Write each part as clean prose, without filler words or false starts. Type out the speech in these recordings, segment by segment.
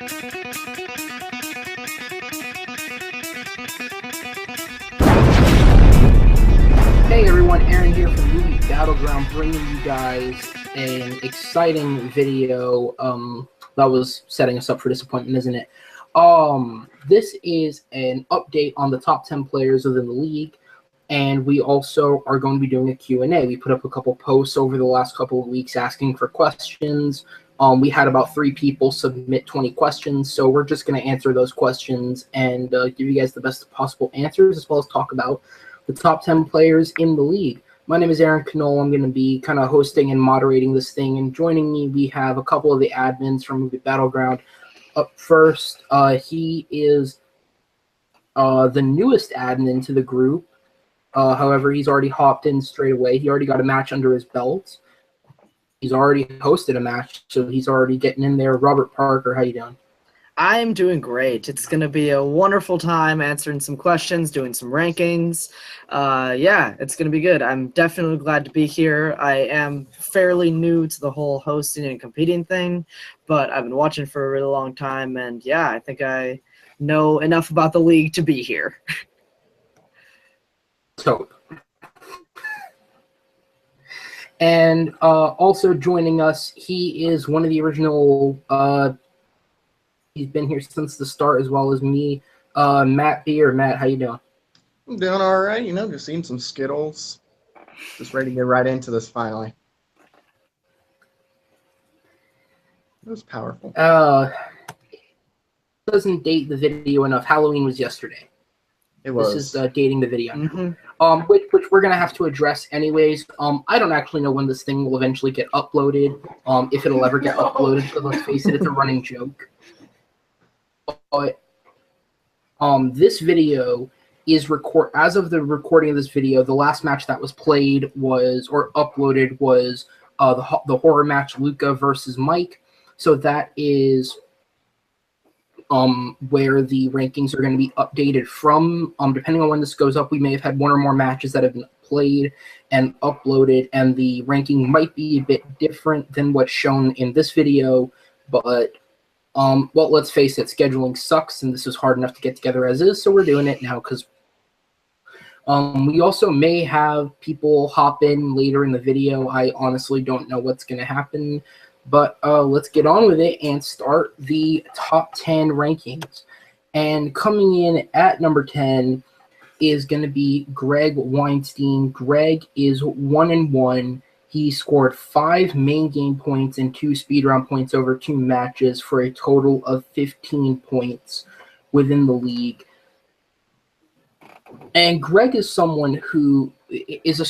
Hey everyone, Aaron here from movie Battleground, bringing you guys an exciting video that was setting us up for disappointment, isn't it? This is an update on the top 10 players within the league, and we also are going to be doing a Q&A. We put up a couple posts over the last couple of weeks asking for questions. We had about 3 people submit 20 questions, so we're just going to answer those questions and give you guys the best possible answers, as well as talk about the top 10 players in the league. My name is Aaron Knoll. I'm going to be kind of hosting and moderating this thing, and joining me, we have a couple of the admins from Movie Battleground. Up first, he is the newest admin to the group. However, he's already hopped in straight away. He already got a match under his belt. He's already hosted a match, so he's already getting in there. Robert Parker, how you doing? I'm doing great. It's going to be a wonderful time answering some questions, doing some rankings. Yeah, it's going to be good. I'm definitely glad to be here. I am fairly new to the whole hosting and competing thing, but I've been watching for a really long time, and yeah, I think I know enough about the league to be here. So, and also joining us, he is one of the original he's been here since the start, as well as me. Matt B. Matt, how you doing? I'm doing all right. Just eating some Skittles. Just ready to get right into this finally. It was powerful. Doesn't date the video enough. Halloween was yesterday. It was. This is dating the video. Mm-hmm. Which we're going to have to address anyways. I don't actually know when this thing will eventually get uploaded, if it'll ever get uploaded, but let's face it, it's a running joke. But this video is as of the recording of this video, the last match that was played was or uploaded was the horror match Luca versus Mike. So that is where the rankings are going to be updated from. Depending on when this goes up, we may have had 1 or more matches that have been played and uploaded, and the ranking might be a bit different than what's shown in this video, but well, let's face it, scheduling sucks, and this is hard enough to get together as is, so we're doing it now because we also may have people hop in later in the video. I honestly don't know what's going to happen, but let's get on with it and start the top 10 rankings. And coming in at number 10 is going to be Greg Weinstein. Greg is 1-1. He scored 5 main game points and 2 speed round points over 2 matches for a total of 15 points within the league. And Greg is someone who is a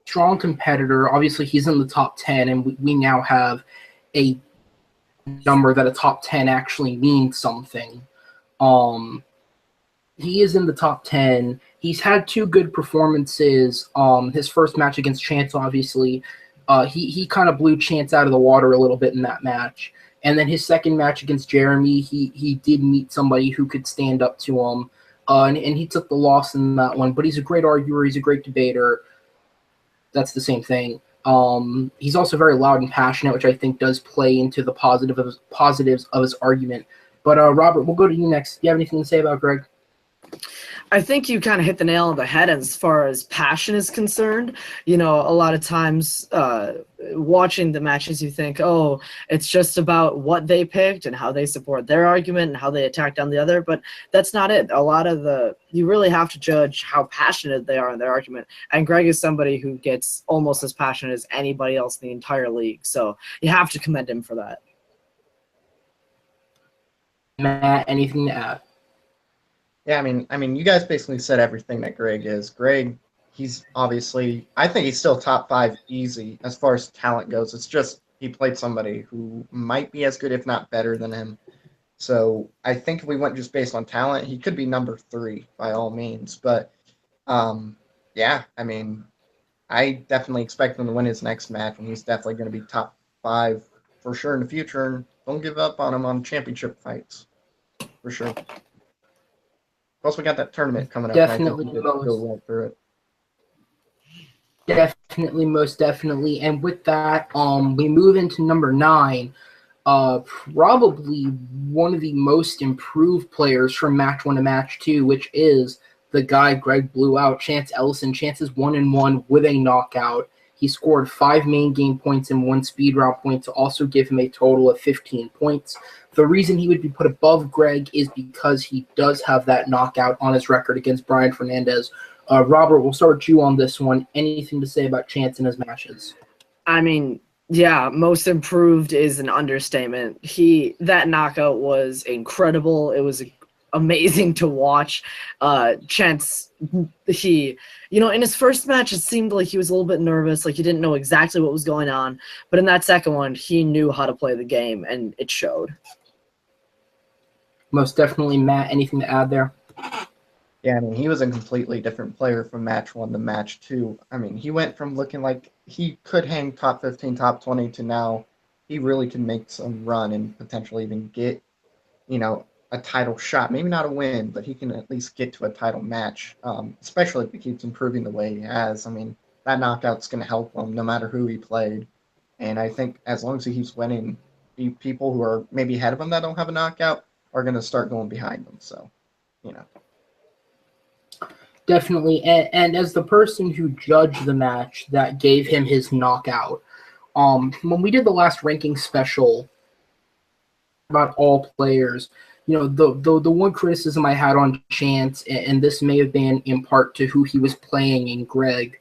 strong competitor. Obviously, he's in the top 10, and we now have a number that a top 10 actually means something. He is in the top 10. He's had 2 good performances. His first match against Chance, obviously, he kind of blew Chance out of the water a little bit in that match. And then his second match against Jeremy, he did meet somebody who could stand up to him. And he took the loss in that one. But he's a great arguer. He's a great debater. That's the same thing. He's also very loud and passionate, which I think does play into the positives of his argument. But Robert, we'll go to you next. Do you have anything to say about Greg? I think you kind of hit the nail on the head as far as passion is concerned. A lot of times watching the matches, you think, oh, it's just about what they picked and how they support their argument and how they attack down the other. But that's not it. You really have to judge how passionate they are in their argument. And Greg is somebody who gets almost as passionate as anybody else in the entire league. So you have to commend him for that. Matt, anything to add? Yeah, I mean, you guys basically said everything that Greg is. Greg, he's obviously, I think he's still top 5 easy as far as talent goes. It's just he played somebody who might be as good, if not better than him. So I think if we went just based on talent, he could be number 3 by all means. But yeah, I mean, I definitely expect him to win his next match, and he's definitely going to be top 5 for sure in the future. And don't give up on him on championship fights, for sure. Plus, we got that tournament coming up. Definitely, and I think we could go right through it. Definitely, most definitely. And with that, we move into number 9. probably one of the most improved players from match 1 to match 2, which is the guy Greg blew out, Chance Ellison. Chance is 1-1 with a knockout. He scored 5 main game points and 1 speed round point to also give him a total of 15 points. The reason he would be put above Greg is because he does have that knockout on his record against Brian Fernandez. Robert, we'll start with you on this one. Anything to say about Chance in his matches? I mean, yeah, most improved is an understatement. That knockout was incredible. It was amazing to watch. Chance, in his first match, it seemed like he was a little bit nervous, like he didn't know exactly what was going on. But in that second one, he knew how to play the game, and it showed. Most definitely. Matt, anything to add there? Yeah, I mean, he was a completely different player from match 1 to match 2. I mean, he went from looking like he could hang top 15, top 20 to now he really can make some run and potentially even get, a title shot. Maybe not a win, but he can at least get to a title match, especially if he keeps improving the way he has. I mean, that knockout's going to help him no matter who he played. And I think as long as he keeps winning, the people who are maybe ahead of him that don't have a knockout are going to start going behind him. So, Definitely. And as the person who judged the match that gave him his knockout, when we did the last ranking special about all players, the one criticism I had on Chance, and this may have been in part to who he was playing in Greg,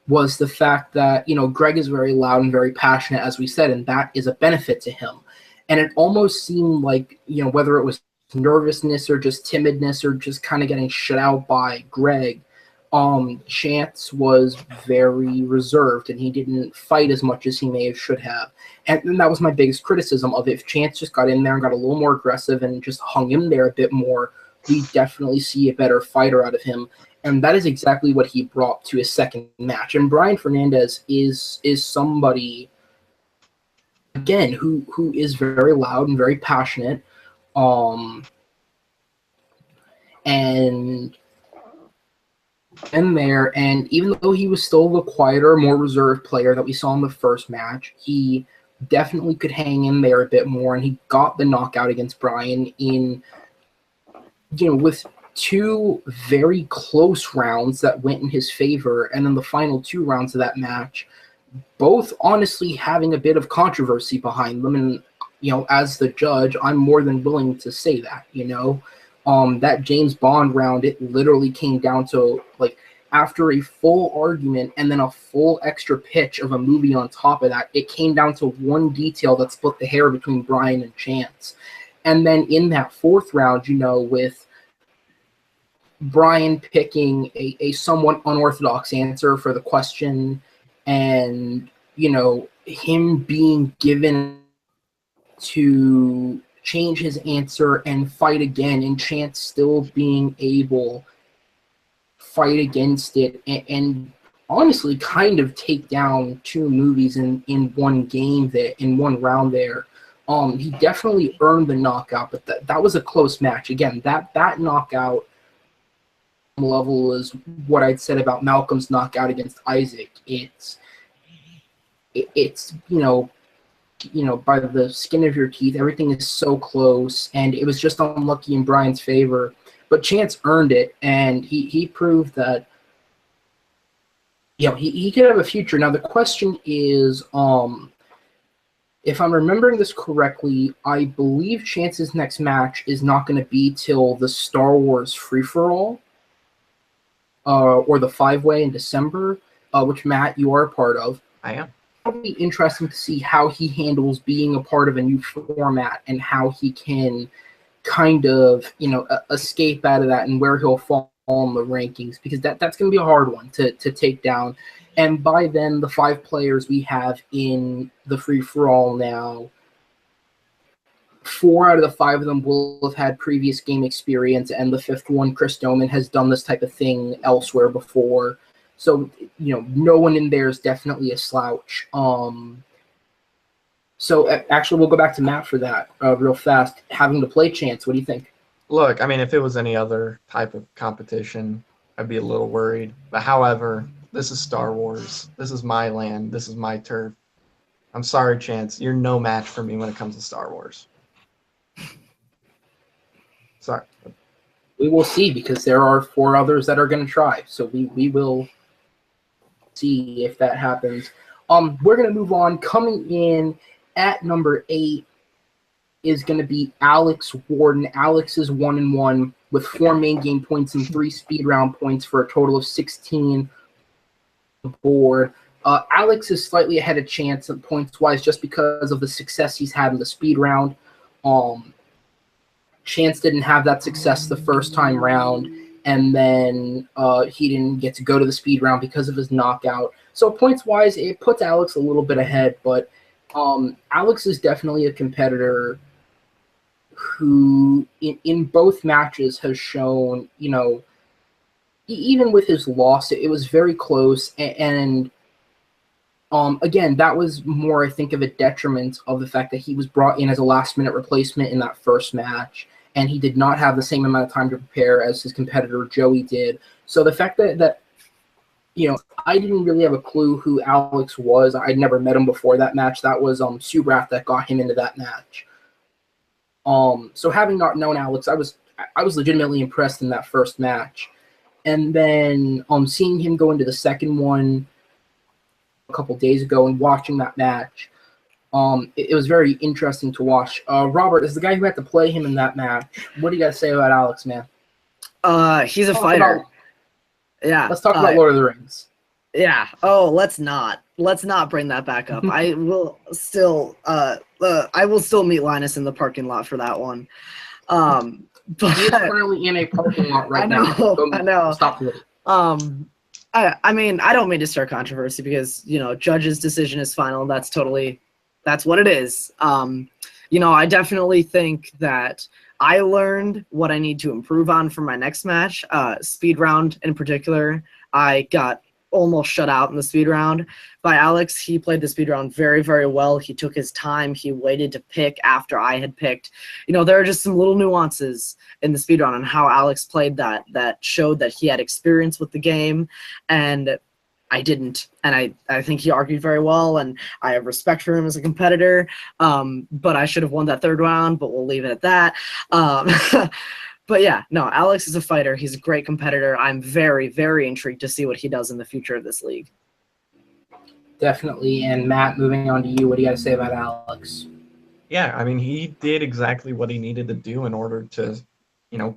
was the fact that, Greg is very loud and very passionate, as we said, and that is a benefit to him. And it almost seemed like, whether it was nervousness or just timidness or just kind of getting shut out by Greg, Chance was very reserved and he didn't fight as much as he may have should have. And that was my biggest criticism of it. If Chance just got in there and got a little more aggressive and just hung in there a bit more, we definitely see a better fighter out of him. And that is exactly what he brought to his second match. And Brian Fernandez is somebody, again, who is very loud and very passionate. And even though he was still the quieter, more reserved player that we saw in the first match, he definitely could hang in there a bit more, and he got the knockout against Brian in, with 2 very close rounds that went in his favor, and then the final 2 rounds of that match, both honestly having a bit of controversy behind them. And, as the judge, I'm more than willing to say that, that James Bond round, it literally came down to, after a full argument and then a full extra pitch of a movie on top of that, it came down to one detail that split the hair between Brian and Chance. And then in that 4th round, with Brian picking a somewhat unorthodox answer for the question and, him being given to change his answer and fight again, and Chance still being able fight against it and honestly kind of take down 2 movies in one game there, in one round there. He definitely earned the knockout, but that was a close match. Again, that knockout level is what I'd said about Malcolm's knockout against Isaac. It's by the skin of your teeth, everything is so close, and it was just unlucky in Brian's favor. But Chance earned it, and he proved that he could have a future. Now the question is, if I'm remembering this correctly, I believe Chance's next match is not going to be till the Star Wars Free-for-All, or the 5-Way in December, which, Matt, you are a part of. I am. It'll be interesting to see how he handles being a part of a new format and how he can kind of, escape out of that and where he'll fall in the rankings, because that's going to be a hard one to take down. And by then, the 5 players we have in the free-for-all now, 4 out of the 5 of them will have had previous game experience, and the 5th one, Chris Doman, has done this type of thing elsewhere before. So, no one in there is definitely a slouch. So, actually, we'll go back to Matt for that real fast. Having to play Chance, what do you think? Look, I mean, if it was any other type of competition, I'd be a little worried. But however, this is Star Wars. This is my land. This is my turf. I'm sorry, Chance. You're no match for me when it comes to Star Wars. Sorry. We will see, because there are 4 others that are going to try. So we will see if that happens. We're going to move on. Coming in at number 8 is going to be Alex Warden. Alex is 1-1 with 4 main game points and 3 speed round points for a total of 16 board. Alex is slightly ahead of Chance points-wise just because of the success he's had in the speed round. Chance didn't have that success the first time round, and then he didn't get to go to the speed round because of his knockout. So points-wise, it puts Alex a little bit ahead, but Alex is definitely a competitor who in both matches has shown, even with his loss, it was very close, and again, that was more, I think, of a detriment of the fact that he was brought in as a last-minute replacement in that first match, and he did not have the same amount of time to prepare as his competitor Joey did. So the fact that I didn't really have a clue who Alex was. I'd never met him before that match. That was Subrath that got him into that match. So having not known Alex, I was legitimately impressed in that first match. And then seeing him go into the second one a couple days ago and watching that match, it was very interesting to watch. Robert, as the guy who had to play him in that match, what do you got to say about Alex, man? He's a fighter. Let's talk about Lord of the Rings. Yeah. Oh, let's not bring that back up. I will still meet Linus in the parking lot for that one. But he's currently in a parking lot right now. I know. Stop it. I mean, I don't mean to start controversy because, judge's decision is final. That's what it is. I definitely think that I learned what I need to improve on for my next match. Speed round in particular, I got almost shut out in the speed round by Alex. He played the speed round very, very well. He took his time. He waited to pick after I had picked. There are just some little nuances in the speed round on how Alex played that showed that he had experience with the game, and I didn't. And I think he argued very well, and I have respect for him as a competitor. But I should have won that third round, but we'll leave it at that. But yeah, no, Alex is a fighter. He's a great competitor. I'm very, very intrigued to see what he does in the future of this league. Definitely. And Matt, moving on to you, what do you got to say about Alex? Yeah, I mean, he did exactly what he needed to do in order to,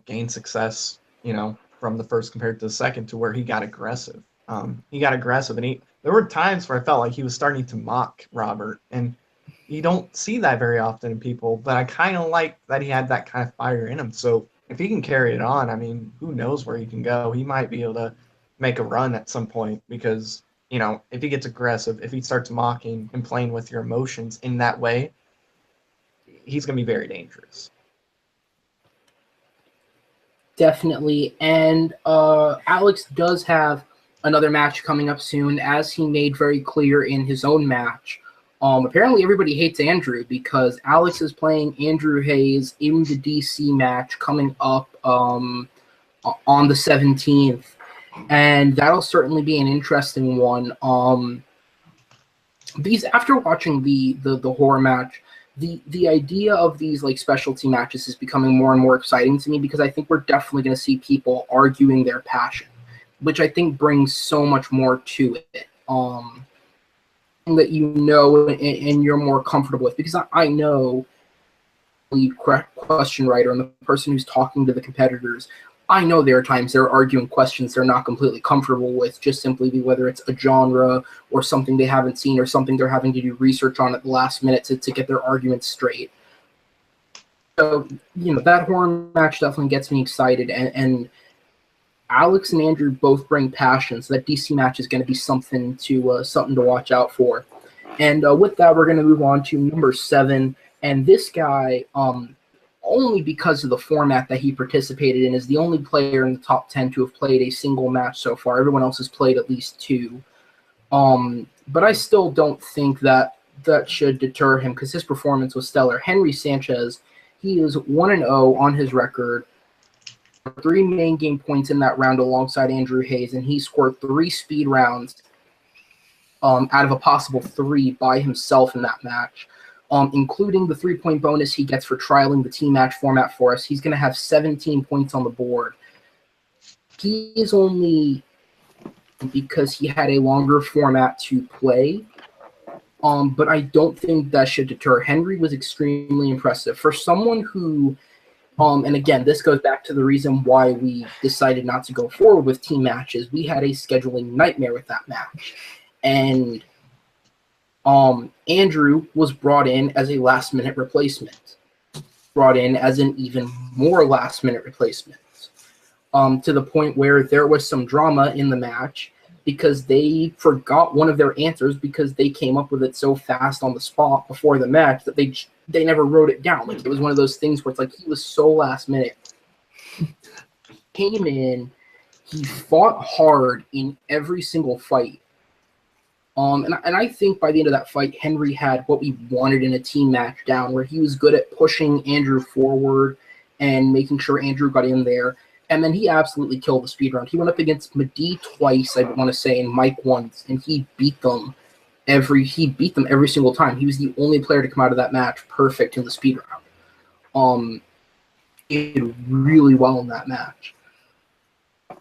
gain success, from the first compared to the second, to where he got aggressive. He got aggressive, and there were times where I felt like he was starting to mock Robert, and you don't see that very often in people, but I kind of like that he had that kind of fire in him. So if he can carry it on, I mean, who knows where he can go? He might be able to make a run at some point because, if he gets aggressive, if he starts mocking and playing with your emotions in that way, he's going to be very dangerous. Definitely. And Alex does have another match coming up soon, as he made very clear in his own match. Apparently everybody hates Andrew because Alex is playing Andrew Hayes in the DC match coming up on the 17th, and that'll certainly be an interesting one. After watching the horror match, the idea of these specialty matches is becoming more and more exciting to me, because I think we're definitely going to see people arguing their passion, which I think brings so much more to it. That and you're more comfortable with, because I know the question writer and the person who's talking to the competitors, I know there are times they're arguing questions they're not completely comfortable with, just simply whether it's a genre or something they haven't seen or something they're having to do research on at the last minute to get their arguments straight. So, that horror match definitely gets me excited, and Alex and Andrew both bring passion, so that DC match is going to be something to watch out for. And with that, we're going to move on to number 7. And this guy, only because of the format that he participated in, is the only player in the top 10 to have played a single match so far. Everyone else has played at least 2. But I still don't think that should deter him, because his performance was stellar. Henry Sanchez, he is 1-0 on his record. 3 main game points in that round alongside Andrew Hayes, and he scored 3 speed rounds out of a possible 3 by himself in that match, including the 3-point bonus he gets for trialing the team match format for us. He's going to have 17 points on the board. He is only, because he had a longer format to play, but I don't think that should deter. Henry was extremely impressive. For someone who, and again, this goes back to the reason why we decided not to go forward with team matches. We had a scheduling nightmare with that match. And Andrew was brought in as a last-minute replacement, brought in as an even more last-minute replacement, to the point where there was some drama in the match because they forgot one of their answers because they came up with it so fast on the spot before the match that they never wrote it down. Like, it was one of those things where it's like he was so last-minute. Came in, he fought hard in every single fight. And I think by the end of that fight, Henry had what we wanted in a team match down, where he was good at pushing Andrew forward and making sure Andrew got in there. And then he absolutely killed the speed round. He went up against Madi twice, I want to say, and Mike once, and he beat them every single time. He was the only player to come out of that match perfect in the speed round. He did really well in that match.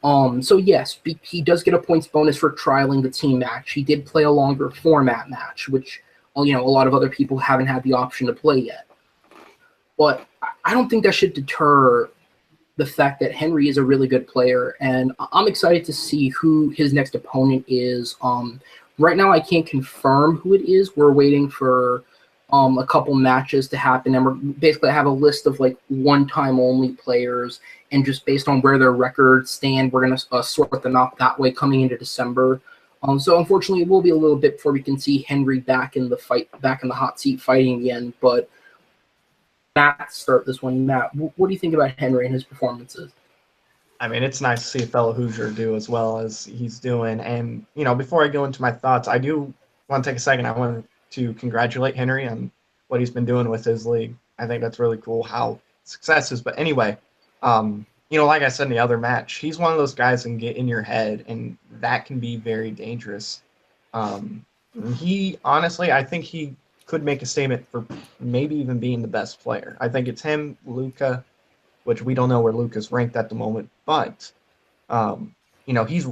So yes, he does get a points bonus for trialing the team match. He did play a longer format match, which, you know, a lot of other people haven't had the option to play yet. But I don't think that should deter the fact that Henry is a really good player, and I'm excited to see who his next opponent is. Right now, I can't confirm who it is. We're waiting for a couple matches to happen, and we're basically have a list of like one-time only players, and just based on where their records stand, we're gonna sort them out that way coming into December. So unfortunately, it will be a little bit before we can see Henry back in the fight, back in the hot seat fighting again. But Matt, start this one. Matt, what do you think about Henry and his performances? I mean, it's nice to see a fellow Hoosier do as well as he's doing. And, you know, before I go into my thoughts, I do want to take a second. I want to congratulate Henry on what he's been doing with his league. I think that's really cool how success is. But anyway, you know, like I said in the other match, he's one of those guys that can get in your head, and that can be very dangerous. He, honestly, I think he could make a statement for maybe even being the best player. I think it's him, Luka, which we don't know where Luka's ranked at the moment, but, you know, he's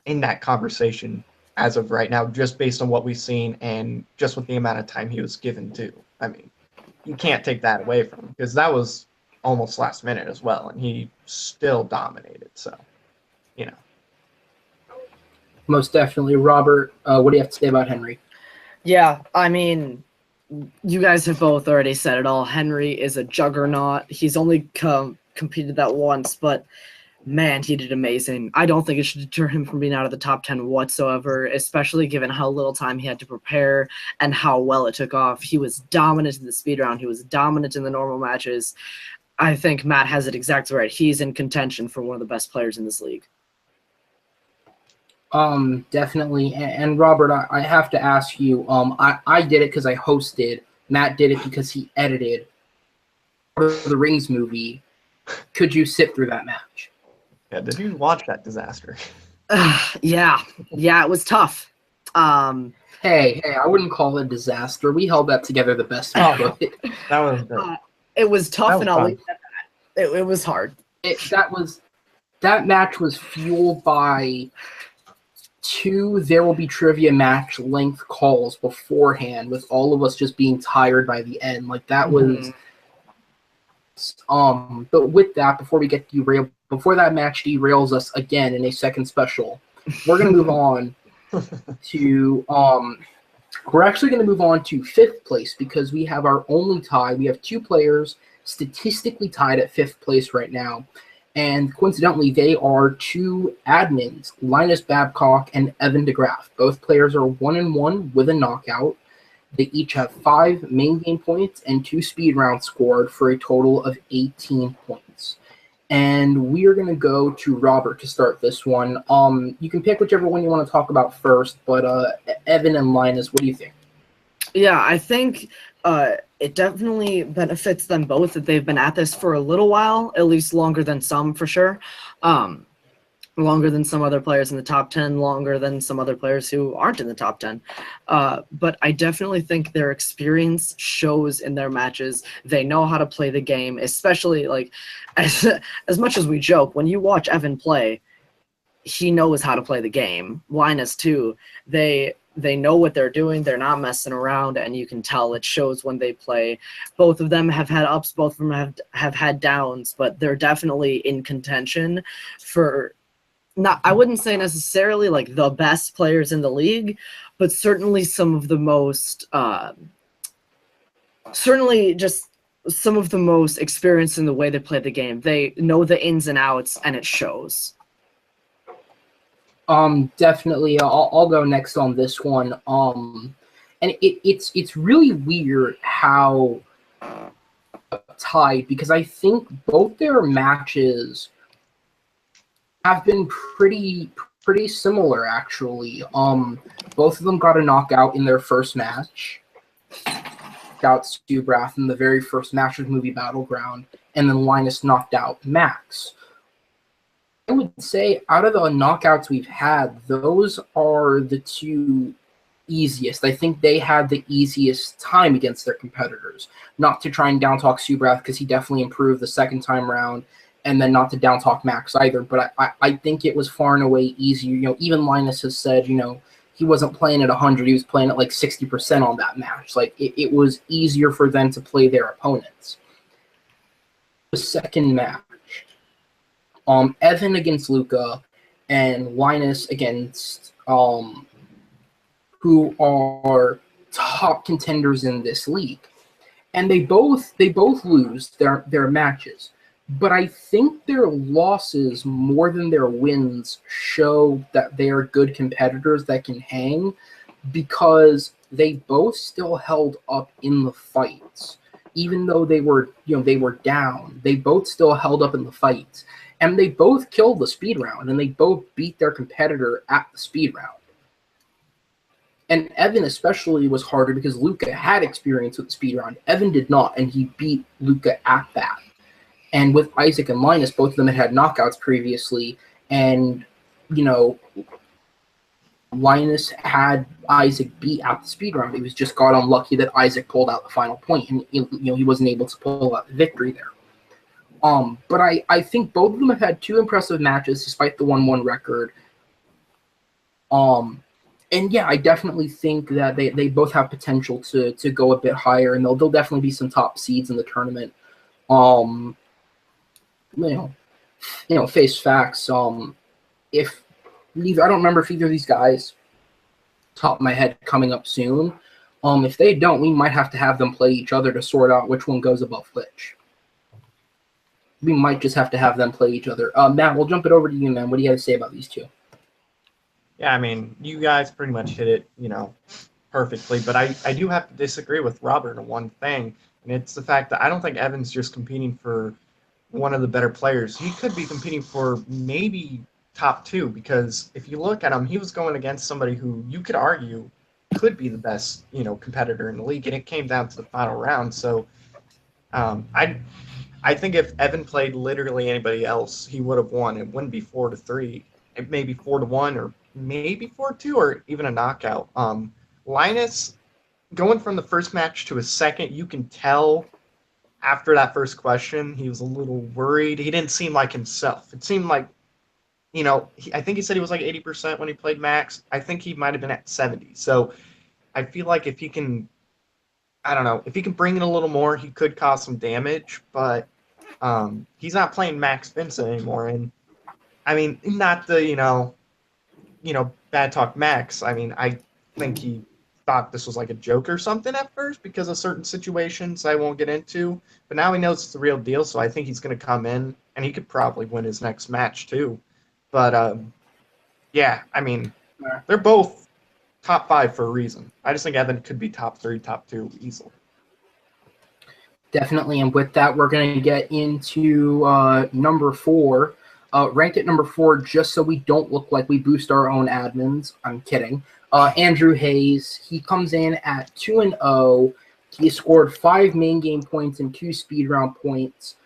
in that conversation as of right now, just based on what we've seen and just with the amount of time he was given to. I mean, you can't take that away from him because that was almost last minute as well, and he still dominated. So, you know. Most definitely. Robert, what do you have to say about Henry? Yeah, I mean, you guys have both already said it all. Henry is a juggernaut. He's only competed that once, but man, he did amazing. I don't think it should deter him from being out of the top 10 whatsoever, especially given how little time he had to prepare and how well it took off. He was dominant in the speed round. He was dominant in the normal matches. I think Matt has it exactly right. He's in contention for one of the best players in this league. Definitely. And Robert, I have to ask you, I did it because I hosted. Matt did it because he edited the Rings movie. Could you sit through that match? Yeah, did you watch that disaster? Yeah, it was tough. Hey, I wouldn't call it a disaster. We held that together the best we could. That was good. It was tough, and I'll leave it at that. It was hard. That match was fueled by 2 There Will Be Trivia match length calls beforehand, with all of us just being tired by the end. Like, that was but with that, before we get derailed, before that match derails us again in a second special, we're gonna move on to we're actually gonna move on to 5th place, because we have our only tie. We have 2 players statistically tied at 5th place right now. And coincidentally, they are 2 admins, Linus Babcock and Evan DeGraff. Both players are 1-1 with a knockout. They each have 5 main game points and 2 speed rounds scored for a total of 18 points. And we are going to go to Robert to start this one. You can pick whichever one you want to talk about first, but Evan and Linus, what do you think? Yeah, I think it definitely benefits them both that they've been at this for a little while, at least longer than some for sure. longer than some other players in the top 10, longer than some other players who aren't in the top 10. But I definitely think their experience shows in their matches. They know how to play the game, especially like as much as we joke, when you watch Evan play, he knows how to play the game. Linus too. They know what they're doing. They're not messing around, and you can tell it shows when they play. Both of them have had ups. Both of them have had downs, but they're definitely in contention for not, I wouldn't say necessarily like the best players in the league, but certainly some of the most certainly just some of the most experienced in the way they play the game. They know the ins and outs, and it shows. Definitely. I'll go next on this one. And it's really weird how tied, because I think both their matches have been pretty similar actually. Both of them got a knockout in their first match. Knocked out Stubrath in the very first match of movie Battleground, and then Linus knocked out Max. I would say out of the knockouts we've had, those are the two easiest. I think they had the easiest time against their competitors. Not to try and downtalk Stubrath, because he definitely improved the second time round, and then not to downtalk Max either. But I think it was far and away easier. You know, even Linus has said, you know, he wasn't playing at 100. He was playing at like 60% on that match. Like, it was easier for them to play their opponents. The second match, Evan against Luca and Linus against who are top contenders in this league, and they both lose their matches. But I think their losses more than their wins show that they are good competitors that can hang, because they both still held up in the fights. Even though they were down, they both still held up in the fights. And they both killed the speed round, and they both beat their competitor at the speed round. And Evan especially was harder because Luca had experience with the speed round. Evan did not, and he beat Luca at that. And with Isaac and Linus, both of them had knockouts previously, and, you know, Linus had Isaac beat at the speed round. He was just got unlucky that Isaac pulled out the final point, and, you know, he wasn't able to pull out the victory there. But I think both of them have had two impressive matches despite the 1-1 record. And yeah, I definitely think that they both have potential to go a bit higher, and there'll definitely be some top seeds in the tournament. You know, face facts. If neither, I don't remember if either of these guys, top of my head, coming up soon. If they don't, we might have to have them play each other to sort out which one goes above which. We might just have to have them play each other. Matt, we'll jump it over to you, man. What do you have to say about these two? Yeah, I mean, you guys pretty much hit it, you know, perfectly. But I do have to disagree with Robert on one thing, and it's the fact that I don't think Evan's just competing for one of the better players. He could be competing for maybe top 2, because if you look at him, he was going against somebody who you could argue could be the best, you know, competitor in the league, and it came down to the final round. So I think if Evan played literally anybody else, he would have won. It wouldn't be 4-3. It may be 4-1, or maybe 4-2, or even a knockout. Linus, going from the first match to a second, you can tell after that first question, he was a little worried. He didn't seem like himself. It seemed like, you know, I think he said he was like 80% when he played Max. I think he might have been at 70. So I feel like if he can, I don't know, if he can bring in a little more, he could cause some damage. But he's not playing Max Vincent anymore. And I mean, not the, you know, bad talk Max. I mean, I think he thought this was like a joke or something at first because of certain situations I won't get into. But now he knows it's the real deal, so I think he's going to come in, and he could probably win his next match too. But, yeah, I mean, they're both top 5 for a reason. I just think Evan could be top 3, top 2 easily. Definitely, and with that, we're going to get into number 4. Ranked at number 4, just so we don't look like we boost our own admins. I'm kidding. Andrew Hayes, he comes in at 2-0. He scored 5 main game points and 2 speed round points.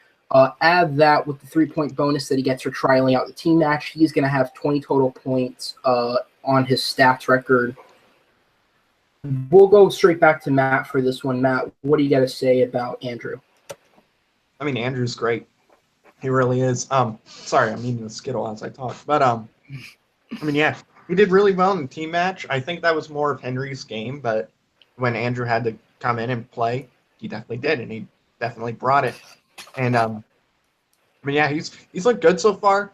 Add that with the 3-point bonus that he gets for trialing out the team match. He's going to have 20 total points on his stats record. We'll go straight back to Matt for this one. Matt, what do you got to say about Andrew? I mean, Andrew's great. He really is. Sorry, I'm eating a Skittle as I talk. But, I mean, yeah, he did really well in the team match. I think that was more of Henry's game, but when Andrew had to come in and play, he definitely did, and he definitely brought it. And, I mean, yeah, he's looked good so far.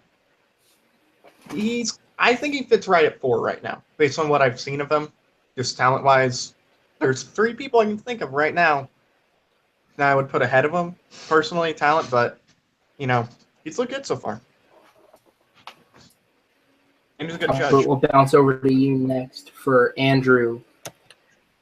I think he fits right at 4 right now, based on what I've seen of him, just talent-wise. There's 3 people I can think of right now that I would put ahead of him, personally, talent, but, you know, he's looked good so far. Andrew's a good judge. We'll bounce over to you next for Andrew.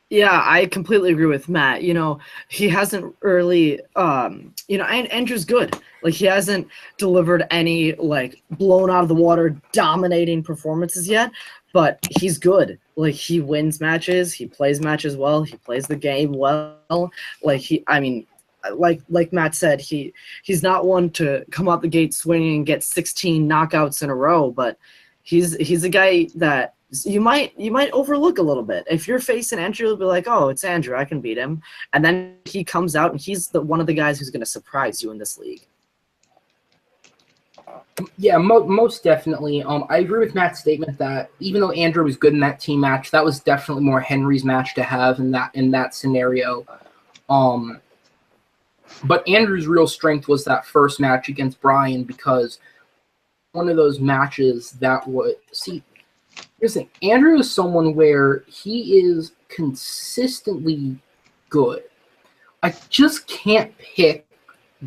Yeah, I completely agree with Matt. You know, he hasn't really, you know, and Andrew's good. Like, he hasn't delivered any, like, blown out of the water, dominating performances yet, but he's good. Like, he wins matches, he plays matches well, he plays the game well. Like, I mean, like Matt said, he's not one to come out the gate swinging and get 16 knockouts in a row, but he's a guy that you might overlook a little bit. If you're facing Andrew, you'll be like, oh, it's Andrew, I can beat him. And then he comes out and he's one of the guys who's going to surprise you in this league. Yeah, most definitely. I agree with Matt's statement that even though Andrew was good in that team match, that was definitely more Henry's match to have in that scenario. But Andrew's real strength was that first match against Brian, because one of those matches that would see. Here's the thing. Andrew is someone where he is consistently good. I just can't pick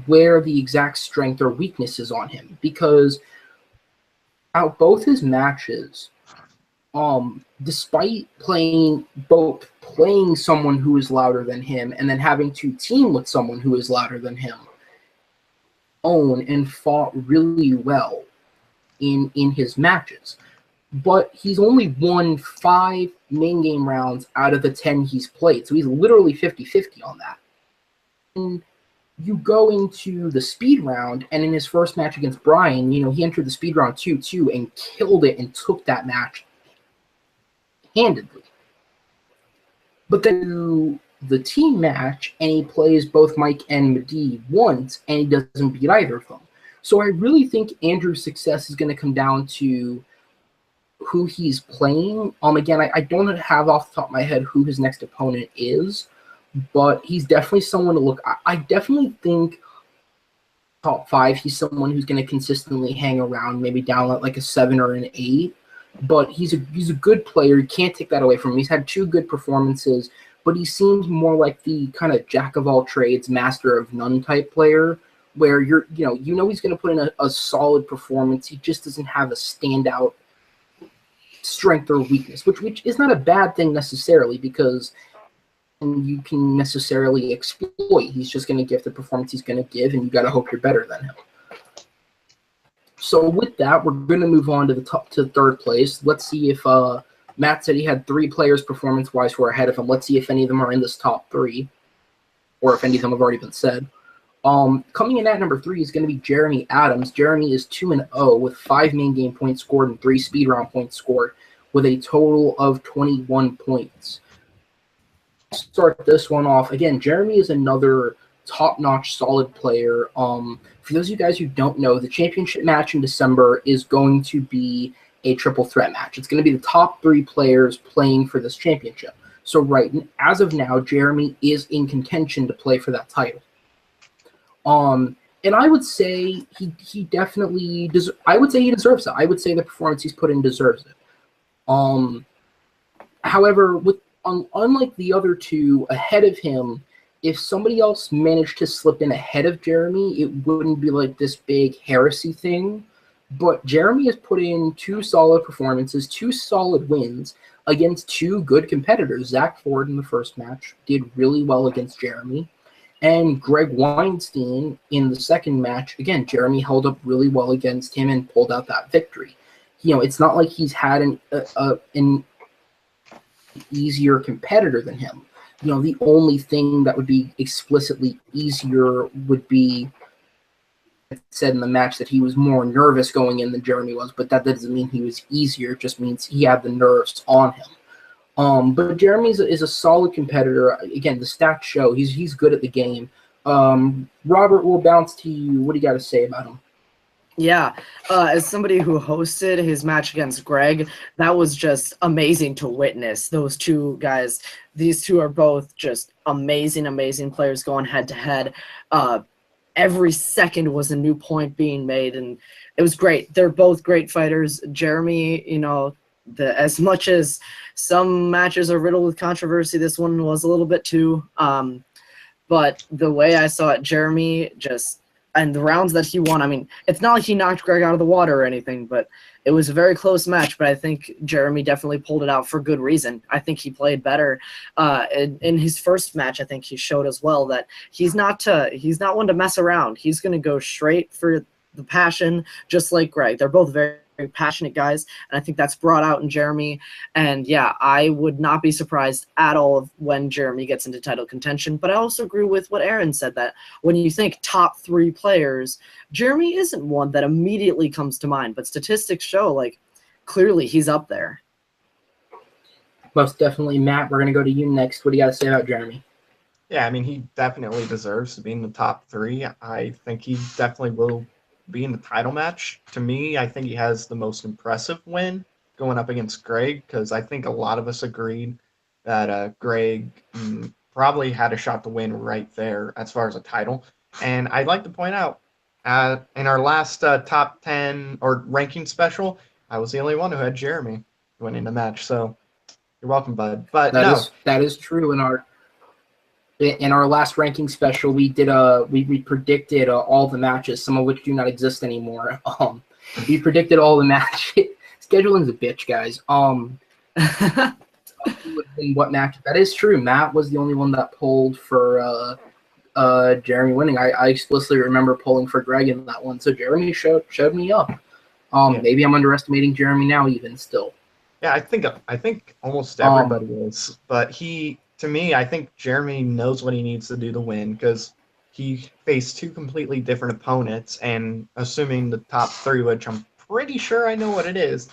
where the exact strength or weakness is on him, because out both his matches, despite playing someone who is louder than him and then having to team with someone who is louder than him, own and fought really well in his matches. But he's only won 5 main game rounds out of the 10 he's played. So he's literally 50-50 on that. And you go into the speed round, and in his first match against Brian, you know, he entered the speed round 2-2 and killed it and took that match handedly. But then the team match, and he plays both Mike and Medivh once, and he doesn't beat either of them. So I really think Andrew's success is going to come down to who he's playing. Again, I don't have off the top of my head who his next opponent is, but he's definitely someone to look. I definitely think top 5, he's someone who's going to consistently hang around, maybe down at like a 7 or an 8. But he's a good player. You can't take that away from him. He's had 2 good performances, but he seems more like the kind of jack of all trades, master of none type player, where you know he's going to put in a solid performance. He just doesn't have a standout strength or weakness, which is not a bad thing necessarily, because you can necessarily exploit. He's just going to give the performance he's going to give, and you got to hope you're better than him. So with that, we're going to move on to third place. Let's see if Matt said he had 3 players performance-wise who are ahead of him. Let's see if any of them are in this top 3, or if any of them have already been said. Coming in at number 3 is going to be Jeremy Adams. Jeremy is 2-0 with 5 main game points scored and 3 speed round points scored, with a total of 21 points. Start this one off. Again, Jeremy is another top-notch, solid player. For those of you guys who don't know, the championship match in December is going to be a triple threat match. It's going to be the top 3 players playing for this championship. So as of now, Jeremy is in contention to play for that title. And I would say he definitely I would say he deserves it. I would say the performance he's put in deserves it. However, unlike the other 2 ahead of him, if somebody else managed to slip in ahead of Jeremy, it wouldn't be like this big heresy thing. But Jeremy has put in 2 solid performances, 2 solid wins against 2 good competitors. Zach Ford in the first match did really well against Jeremy. And Greg Weinstein in the second match, again, Jeremy held up really well against him and pulled out that victory. You know, it's not like he's had an easier competitor than him. You know, the only thing that would be explicitly easier would be said in the match that he was more nervous going in than Jeremy was, but that doesn't mean he was easier. It just means he had the nerves on him. But Jeremy is a solid competitor. Again, the stats show he's good at the game. Robert, we'll bounce to you. What do you got to say about him? Yeah, as somebody who hosted his match against Greg, that was just amazing to witness. Those two guys, these two are both just amazing, amazing players going head to head. Every second was a new point being made, and it was great. They're both great fighters. Jeremy, you know, as much as some matches are riddled with controversy, this one was a little bit too. But the way I saw it, Jeremy just, and the rounds that he won, I mean, it's not like he knocked Greg out of the water or anything, but it was a very close match. But I think Jeremy definitely pulled it out for good reason. I think he played better. In his first match, I think he showed as well that he's not one to mess around. He's going to go straight for the passion, just like Greg. They're both very, very passionate guys, and I think that's brought out in Jeremy. And yeah, I would not be surprised at all when Jeremy gets into title contention. But I also agree with what Aaron said, that when you think top 3 players, Jeremy isn't one that immediately comes to mind, but statistics show, like, clearly he's up there. Most definitely. Matt, we're going to go to you next. What do you got to say about Jeremy? Yeah, I mean, he definitely deserves to be in the top 3. I think he definitely will be in the title match. To me, I think he has the most impressive win going up against Greg, because I think a lot of us agreed that Greg probably had a shot to win right there as far as a title. And I'd like to point out, in our last top 10 or ranking special, I was the only one who had Jeremy winning the match. So you're welcome, bud. But that is true. In our last ranking special, we did we predicted all the matches, some of which do not exist anymore. We predicted all the matches. Scheduling's a bitch, guys. In what match? That is true. Matt was the only one that pulled for Jeremy winning. I explicitly remember pulling for Greg in that one. So Jeremy showed me up. Yeah. Maybe I'm underestimating Jeremy now, even still. Yeah, I think almost everybody is, but to me, I think Jeremy knows what he needs to do to win, because he faced 2 completely different opponents, and assuming the top 3, which I'm pretty sure I know what it is,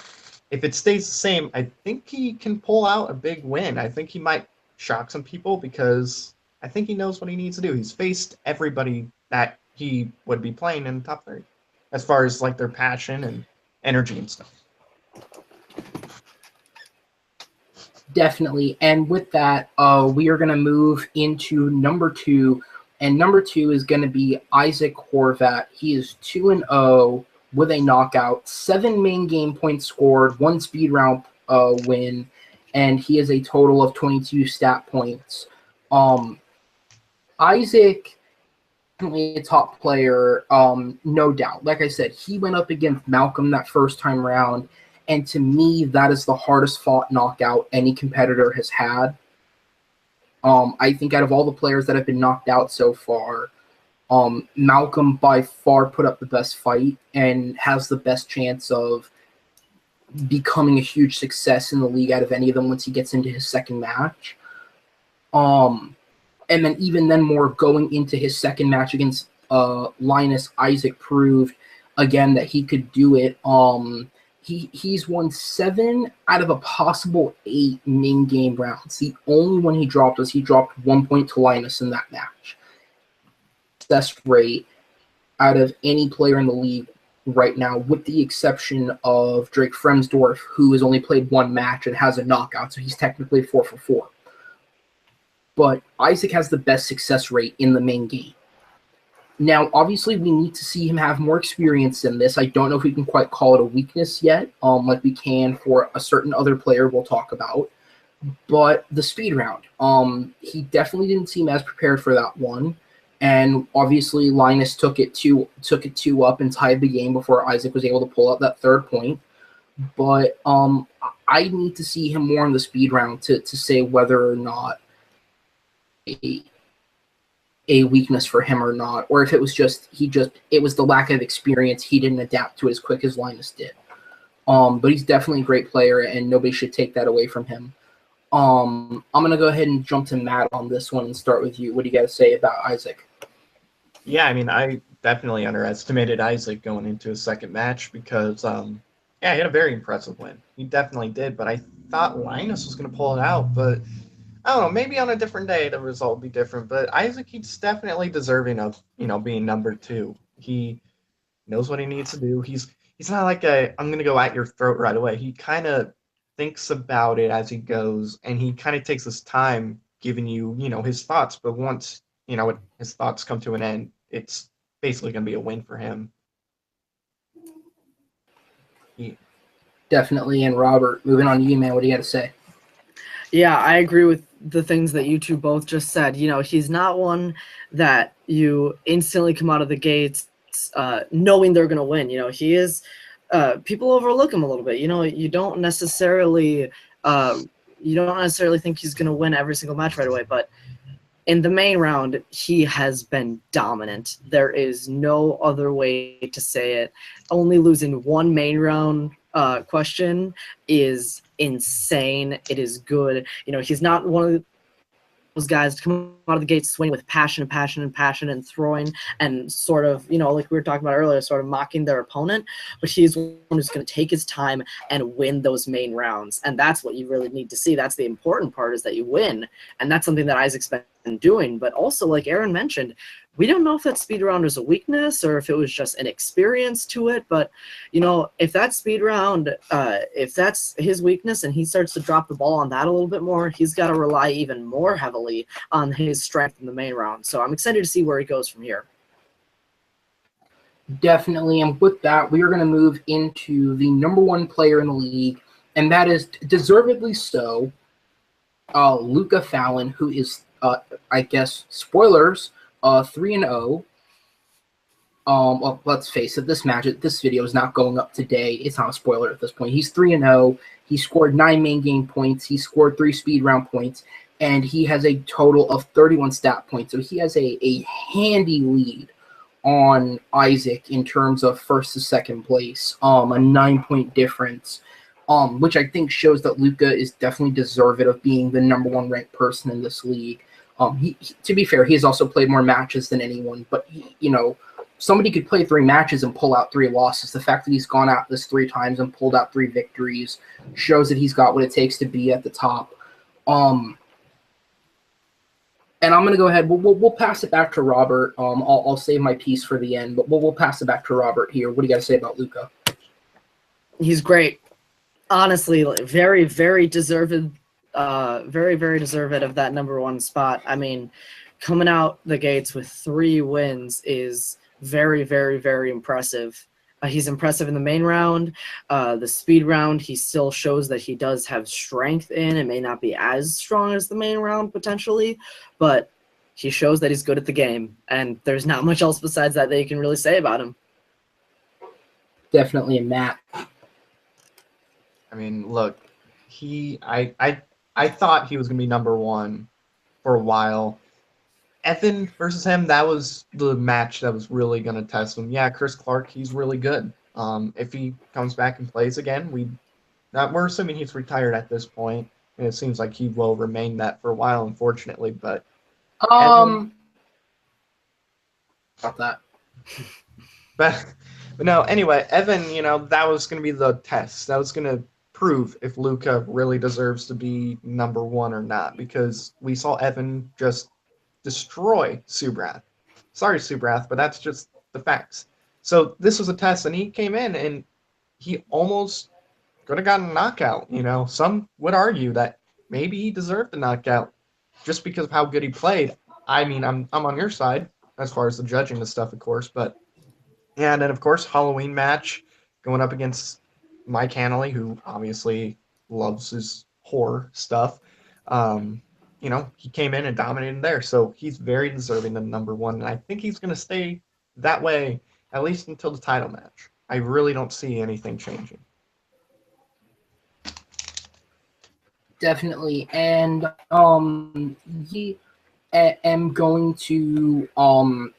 if it stays the same, I think he can pull out a big win. I think he might shock some people, because I think he knows what he needs to do. He's faced everybody that he would be playing in the top 3, as far as like their passion and energy and stuff. Definitely. And with that, we are going to move into number 2. And number 2 is going to be Isaac Horvat. He is 2-0 with a knockout, 7 main game points scored, 1 speed round win, and he has a total of 22 stat points. Isaac, a top player, no doubt. Like I said, he went up against Malcolm that first time round. And to me, that is the hardest fought knockout any competitor has had. I think out of all the players that have been knocked out so far, Malcolm by far put up the best fight and has the best chance of becoming a huge success in the league out of any of them once he gets into his second match. And then even then more going into his second match against Linus, Isaac proved again that he could do it. He's won 7 out of a possible 8 main game rounds. The only one he dropped was he dropped 1 point to Linus in that match. Success rate out of any player in the league right now, with the exception of Drake Fremsdorf, who has only played 1 match and has a knockout, so he's technically 4 for 4. But Isaac has the best success rate in the main game. Now, obviously, we need to see him have more experience in this. I don't know if we can quite call it a weakness yet, like we can for a certain other player we'll talk about. But the speed round, he definitely didn't seem as prepared for that one. And obviously, Linus took it 2 up and tied the game before Isaac was able to pull out that 3rd point. But I need to see him more in the speed round to say whether or not a weakness for him or not, or if it was just it was the lack of experience. He didn't adapt to it as quick as Linus did. But he's definitely a great player, and nobody should take that away from him. I'm gonna go ahead and jump to Matt on this one and start with you. What do you got to say about Isaac? Yeah, I mean, I definitely underestimated Isaac going into his second match because, yeah, he had a very impressive win. He definitely did, but I thought Linus was going to pull it out, but I don't know, maybe on a different day the result would be different, but Isaac, he's definitely deserving of, being number 2. He knows what he needs to do. He's not like I'm going to go at your throat right away. He kind of thinks about it as he goes, and he kind of takes his time giving you, his thoughts, but once, his thoughts come to an end, it's basically going to be a win for him. Definitely. And Robert, moving on to you, man, what do you got to say? Yeah, I agree with the things that you two both just said. He's not one that you instantly come out of the gates knowing they're going to win. He is people overlook him a little bit. You don't necessarily think he's going to win every single match right away, but in the main round, he has been dominant. There is no other way to say it. Only losing one main round question is insane. It is good. He's not one of those guys to come out of the gate swinging with passion and throwing and sort of, like we were talking about earlier, sort of mocking their opponent. But he's one who's going to take his time and win those main rounds. And that's what you really need to see. That's the important part, is that you win. And that's something that Isaac's been doing. But also, like Aaron mentioned, we don't know if that speed round was a weakness or if it was just an experience to it. But, if that speed round, if that's his weakness and he starts to drop the ball on that a little bit more, he's got to rely even more heavily on his strength in the main round. So I'm excited to see where he goes from here. Definitely. And with that, we are going to move into the number 1 player in the league, and that is deservedly so, Luca Fallon, who is, I guess, spoilers, 3-0. Well, let's face it, this video is not going up today. It's not a spoiler at this point. He's 3-0. He scored 9 main game points. He scored 3 speed round points, and he has a total of 31 stat points. So he has a handy lead on Isaac in terms of first to second place. A 9-point difference, which I think shows that Luca is definitely deserving of being the number 1 ranked person in this league. He, to be fair, he has also played more matches than anyone, but somebody could play 3 matches and pull out 3 losses. The fact that he's gone out this 3 times and pulled out 3 victories shows that he's got what it takes to be at the top. And I'm going to go ahead. We'll pass it back to Robert. I'll save my piece for the end, but we'll pass it back to Robert here. What do you got to say about Luca? He's great. Honestly, very, very deserved. Very, very deserved of that number 1 spot. I mean, coming out the gates with 3 wins is very, very, very impressive. He's impressive in the main round. The speed round, he still shows that he does have strength in. It may not be as strong as the main round potentially, but he shows that he's good at the game. And there's not much else besides that you can really say about him. Definitely a Matt. I mean, look, I thought he was going to be number 1 for a while. Evan versus him, that was the match that was really going to test him. Yeah, Chris Clark, he's really good. If he comes back and plays again, we're assuming he's retired at this point, and it seems like he will remain that for a while, unfortunately. But about that. But no, anyway, Evan, that was going to be the test. That was going to prove if Luca really deserves to be number 1 or not, because we saw Evan just destroy Subrath. Sorry, Subrath, but that's just the facts. So this was a test, and he came in, and he almost could have gotten a knockout. Some would argue that maybe he deserved the knockout just because of how good he played. I mean, I'm on your side as far as the judging and stuff, of course, but yeah, and then of course Halloween match going up against Mike Hanley, who obviously loves his horror stuff. He came in and dominated there, so he's very deserving of number 1, and I think he's going to stay that way at least until the title match. I really don't see anything changing. Definitely, and am going to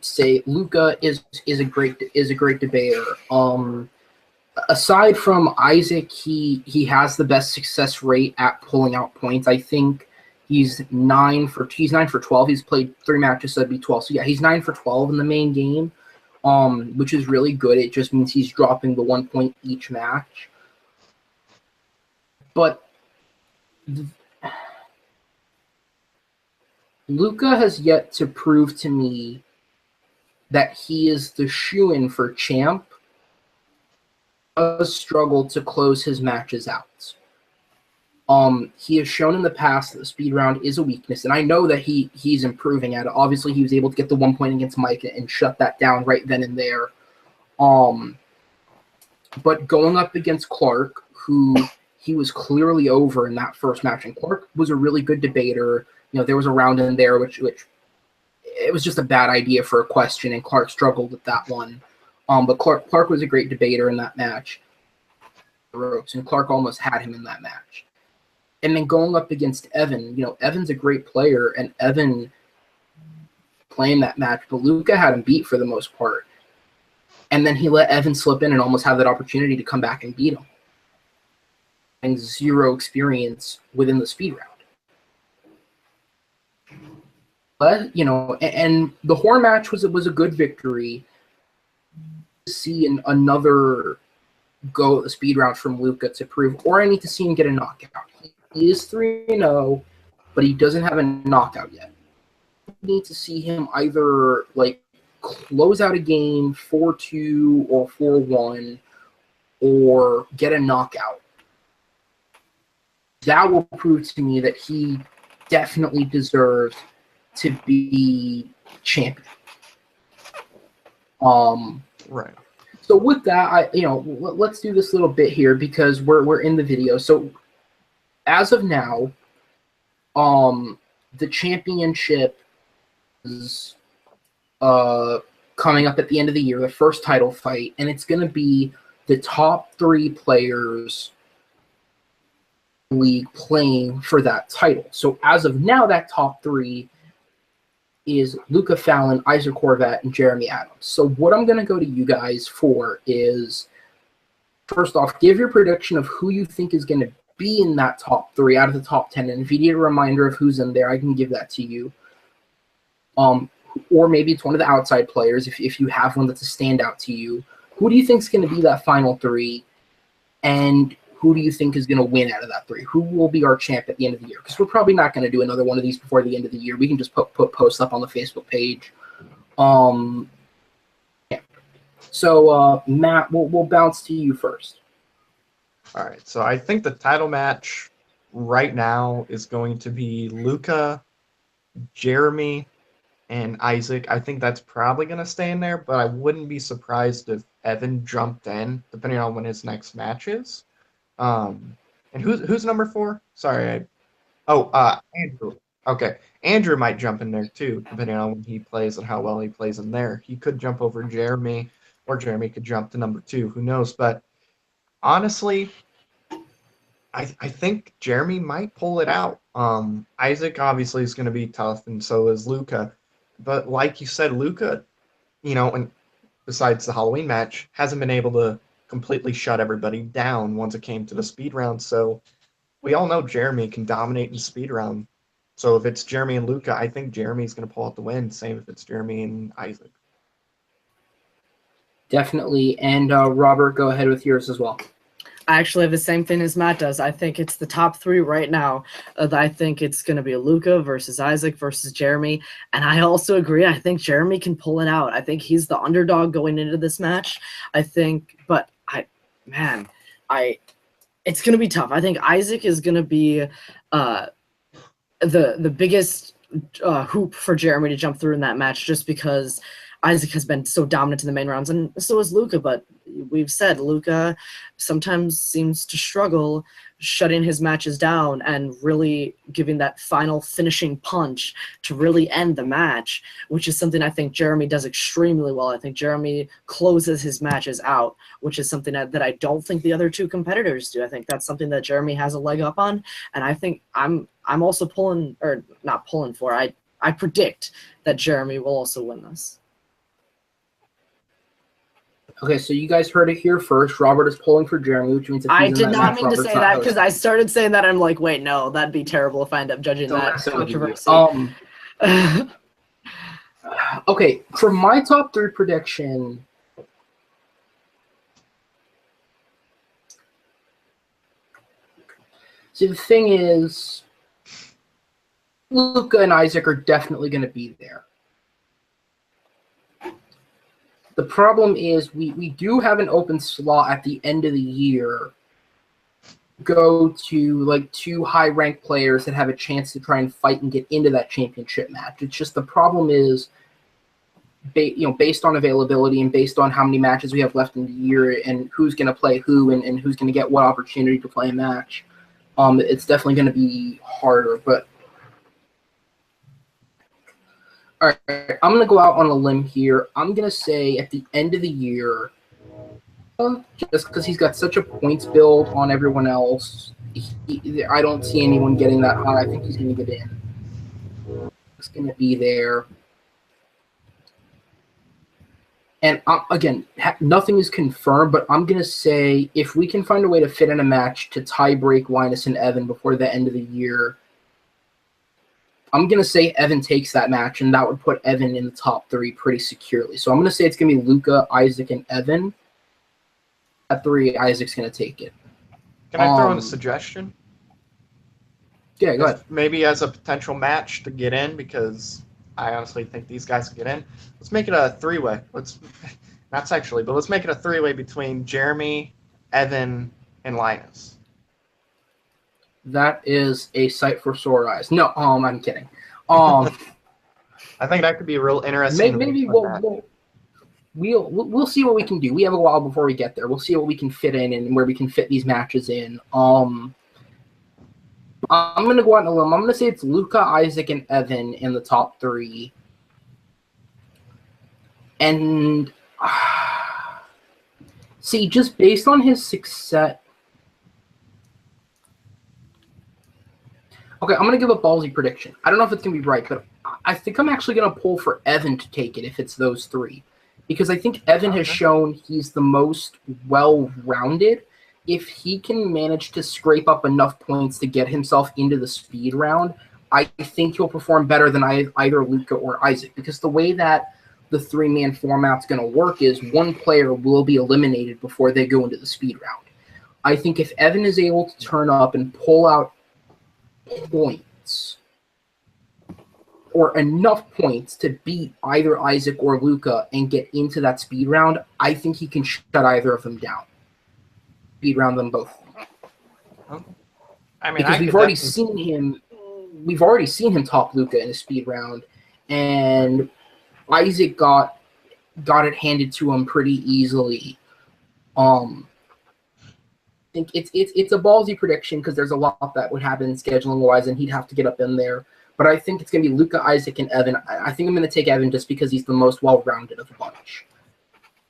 say Luca is a great debater. Aside from Isaac, he has the best success rate at pulling out points. I think he's 9 for 12. He's played 3 matches, so that'd be 12. So yeah, he's 9 for 12 in the main game. which is really good. It just means he's dropping the 1 point each match. But Luka has yet to prove to me that he is the shoo-in for champ. Does struggle to close his matches out. He has shown in the past that the speed round is a weakness, and I know that he's improving at it. Obviously, he was able to get the 1 point against Mike and shut that down right then and there. But going up against Clark, who he was clearly over in that first match, and Clark was a really good debater. There was a round in there which it was just a bad idea for a question, and Clark struggled with that one. But Clark was a great debater in that match. And Clark almost had him in that match. And then going up against Evan, Evan's a great player, and Evan playing that match, but Luka had him beat for the most part. And then he let Evan slip in and almost have that opportunity to come back and beat him. And zero experience within the speed round. But, and the Horn match was a good victory. To see another go at the speed round from Luka to prove, or I need to see him get a knockout. He is 3-0, but he doesn't have a knockout yet. I need to see him either close out a game 4-2 or 4-1, or get a knockout. That will prove to me that he definitely deserves to be champion. Right. So with that, let's do this little bit here because we're in the video. So as of now, the championship is coming up at the end of the year, the first title fight, and it's going to be the top 3 players in the league playing for that title. So as of now, that top 3 is Luka Fallon, Isaac Horvat, and Jeremy Adams. So what I'm going to go to you guys for is, first off, give your prediction of who you think is going to be in that top 3 out of the top 10. And if you need a reminder of who's in there, I can give that to you. Or maybe it's one of the outside players if you have one that's a standout to you. Who do you think is going to be that final 3? And who do you think is going to win out of that 3? Who will be our champ at the end of the year? Because we're probably not going to do another one of these before the end of the year. We can just put posts up on the Facebook page. Yeah. So, Matt, we'll bounce to you first. All right. So I think the title match right now is going to be Luka, Jeremy, and Isaac. I think that's probably going to stay in there, but I wouldn't be surprised if Evan jumped in, depending on when his next match is. And who's number 4? Sorry. Andrew. Okay. Andrew might jump in there too, depending on when he plays and how well he plays in there. He could jump over Jeremy, or Jeremy could jump to number 2. Who knows? But honestly, I think Jeremy might pull it out. Isaac obviously is going to be tough, and so is Luka. But like you said, Luka, and besides the Halloween match, hasn't been able to completely shut everybody down once it came to the speed round. So we all know Jeremy can dominate in the speed round. So if it's Jeremy and Luka, I think Jeremy's going to pull out the win. Same if it's Jeremy and Isaac. Definitely. And Robert, go ahead with yours as well. I actually have the same thing as Matt does. I think it's the top 3 right now. I think it's going to be Luka versus Isaac versus Jeremy. And I also agree. I think Jeremy can pull it out. I think he's the underdog going into this match. It's going to be tough. I think Isaac is going to be the biggest hoop for Jeremy to jump through in that match, just because Isaac has been so dominant in the main rounds, and so is Luka. But we've said Luka sometimes seems to struggle shutting his matches down and really giving that final finishing punch to really end the match, which is something I think Jeremy does extremely well. I think Jeremy closes his matches out, which is something that I don't think the other 2 competitors do. I think that's something that Jeremy has a leg up on, and I think I'm also I predict that Jeremy will also win this. Okay, so you guys heard it here first. Robert is pulling for Jeremy, which means if I he's did in that not match, mean to Robert's say not that because hosting. I started saying that. I'm like, wait, no, that'd be terrible if I end up judging So that that's what we do. controversy. Okay, for my top 3 prediction, see, the thing is, Luca and Isaac are definitely going to be there. The problem is we do have an open slot at the end of the year. Go to like 2 high-ranked players that have a chance to try and fight and get into that championship match. It's just the problem is, based on availability and based on how many matches we have left in the year and who's going to play who and who's going to get what opportunity to play a match, it's definitely going to be harder. But all right, I'm going to go out on a limb here. I'm going to say at the end of the year, just because he's got such a points build on everyone else, I don't see anyone getting that high. I think he's going to get in. He's going to be there. And again, nothing is confirmed, but I'm going to say if we can find a way to fit in a match to tie break Linus and Evan before the end of the year, I'm going to say Evan takes that match, and that would put Evan in the top 3 pretty securely. So I'm going to say it's going to be Luca, Isaac, and Evan. At 3, Isaac's going to take it. Can I throw in a suggestion? Yeah, go ahead. Maybe as a potential match to get in, because I honestly think these guys can get in. Let's make it a 3-way. Let's make it a 3-way between Jeremy, Evan, and Linus. That is a sight for sore eyes. No, I'm kidding. I think that could be a real interesting. Maybe we'll see what we can do. We have a while before we get there. We'll see what we can fit in and where we can fit these matches in. I'm gonna go out on a limb. I'm gonna say it's Luca, Isaac, and Evan in the top 3. And see, just based on his success. Okay, I'm gonna give a ballsy prediction. I don't know if it's gonna be right, but I think I'm actually gonna pull for Evan to take it if it's those 3. Because I think Evan has shown he's the most well-rounded. If he can manage to scrape up enough points to get himself into the speed round, I think he'll perform better than either Luca or Isaac. Because the way that the 3-man format's going to work is one player will be eliminated before they go into the speed round. I think if Evan is able to turn up and pull out points, or enough points to beat either Isaac or Luca and get into that speed round, I think he can shut either of them down. Speed round them both. I mean, because we've already seen him top Luca in a speed round, and Isaac got it handed to him pretty easily. I think it's a ballsy prediction because there's a lot that would happen scheduling wise, and he'd have to get up in there. But I think it's going to be Luca, Isaac, and Evan. I think I'm going to take Evan just because he's the most well-rounded of the bunch.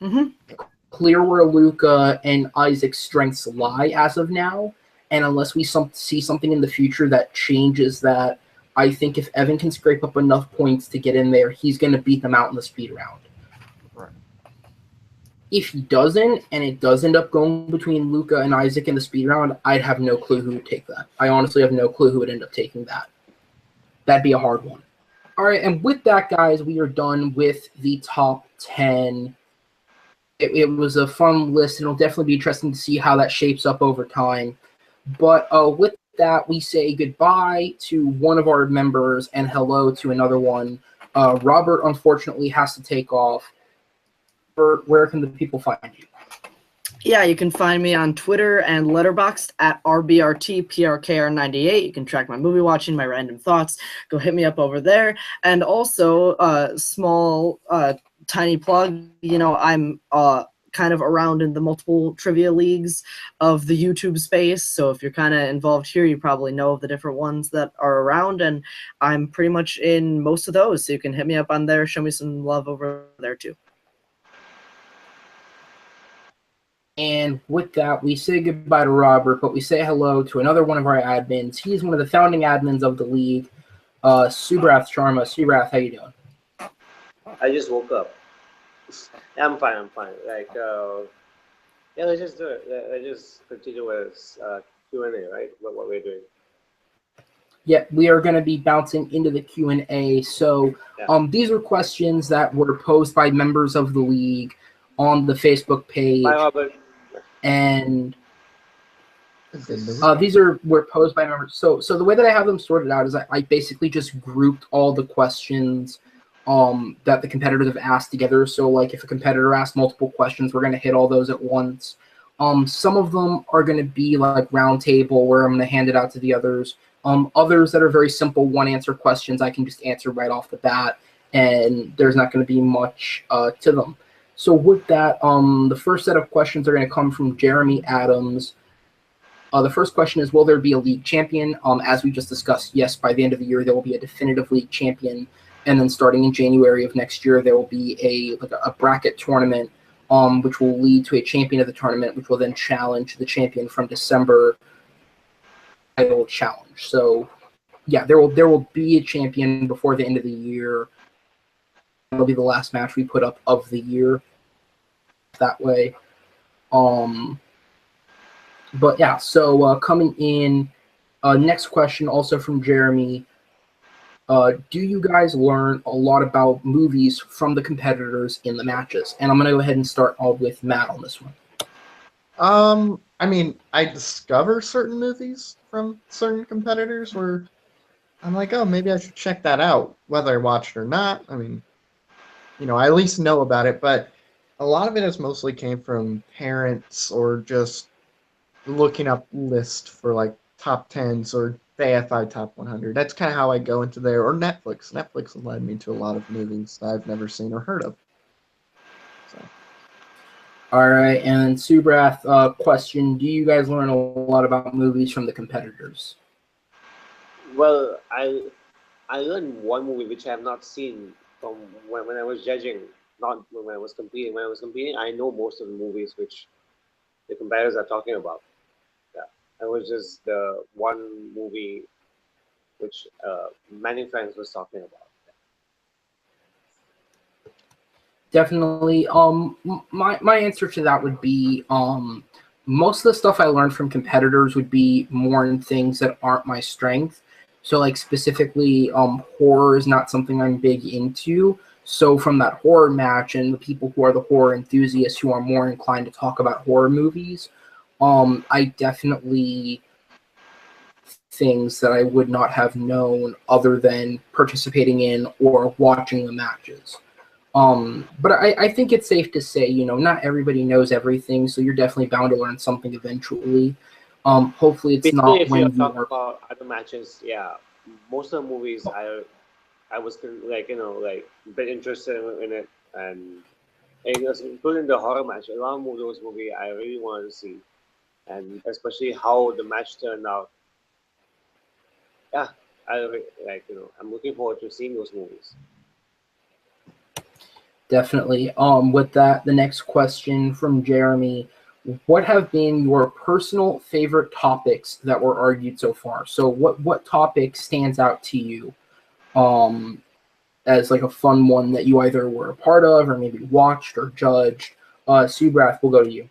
Mm-hmm. Clear where Luca and Isaac's strengths lie as of now, and unless we see something in the future that changes that, I think if Evan can scrape up enough points to get in there, he's going to beat them out in the speed round. Right. If he doesn't, and it does end up going between Luca and Isaac in the speed round, I'd have no clue who would take that. I honestly have no clue who would end up taking that. That'd be a hard one. All right, and with that, guys, we are done with the top 10. It was a fun list, and it'll definitely be interesting to see how that shapes up over time. But with that, we say goodbye to one of our members and hello to another one. Robert, unfortunately, has to take off. Bert, where can the people find you? Yeah, you can find me on Twitter and Letterboxd at RBRTPRKR98. You can track my movie watching, my random thoughts. Go hit me up over there. And also, small, tiny plug, I'm kind of around in the multiple trivia leagues of the YouTube space. So if you're kind of involved here, you probably know of the different ones that are around. And I'm pretty much in most of those. So you can hit me up on there, show me some love over there too. And with that, we say goodbye to Robert, but we say hello to another one of our admins. He's one of the founding admins of the league, Subrath Sharma. Subrath, how you doing? I just woke up. I'm fine. Like, yeah, let's just do it. Let's just continue with Q&A, right? What we're doing. Yeah, we are going to be bouncing into the Q&A. So Yeah. these are questions that were posed by members of the league on the Facebook page, Bye, Robert. and Is it these were posed by members. So the way that I have them sorted out is I basically just grouped all the questions that the competitors have asked together. So like if a competitor asked multiple questions, we're going to hit all those at once. Some of them are going to be like round table where I'm going to hand it out to the others. Others that are very simple one-answer questions, I can just answer right off the bat, and there's not going to be much to them. So with that, the first set of questions are going to come from Jeremy Adams. The first question is, will there be a league champion? As we just discussed, yes, by the end of the year, there will be a definitive league champion. And then starting in January of next year, there will be a bracket tournament, which will lead to a champion of the tournament, which will then challenge the champion from December title challenge. So yeah, there will be a champion before the end of the year. It'll be the last match we put up of the year that way. But yeah, so coming in, next question also from Jeremy. Do you guys learn a lot about movies from the competitors in the matches? And I'm going to go ahead and start all with Matt on this one. I mean, I discover certain movies from certain competitors where I'm like, oh, maybe I should check that out, whether I watched it or not. I mean, I at least know about it, but a lot of it has mostly came from parents or just looking up lists for like top 10s or the AFI top 100. That's kind of how I go into there. Or Netflix. Netflix has led me to a lot of movies that I've never seen or heard of. So. All right, and Subrath, question: do you guys learn a lot about movies from the competitors? Well, I learned one movie which I have not seen from when I was judging, not when I was competing. When I was competing, I know most of the movies which the competitors are talking about. Yeah, it was just the one movie which Manning Friends was talking about. Definitely. My answer to that would be most of the stuff I learned from competitors would be more in things that aren't my strength. So like specifically, horror is not something I'm big into. So from that horror match and the people who are the horror enthusiasts who are more inclined to talk about horror movies, I definitely things that I would not have known other than participating in or watching the matches. But I think it's safe to say, not everybody knows everything, so you're definitely bound to learn something eventually. Hopefully it's Basically, not if when you're you talking are. about other matches, yeah, most of the movies I was like like a bit interested in it, and including the horror match. A lot of those movies I really wanted to see, and especially how the match turned out. Yeah, I'm looking forward to seeing those movies. Definitely. With that, the next question from Jeremy: what have been your personal favorite topics that were argued so far? So what topic stands out to you as like a fun one that you either were a part of or maybe watched or judged? Subrath, we'll go to you.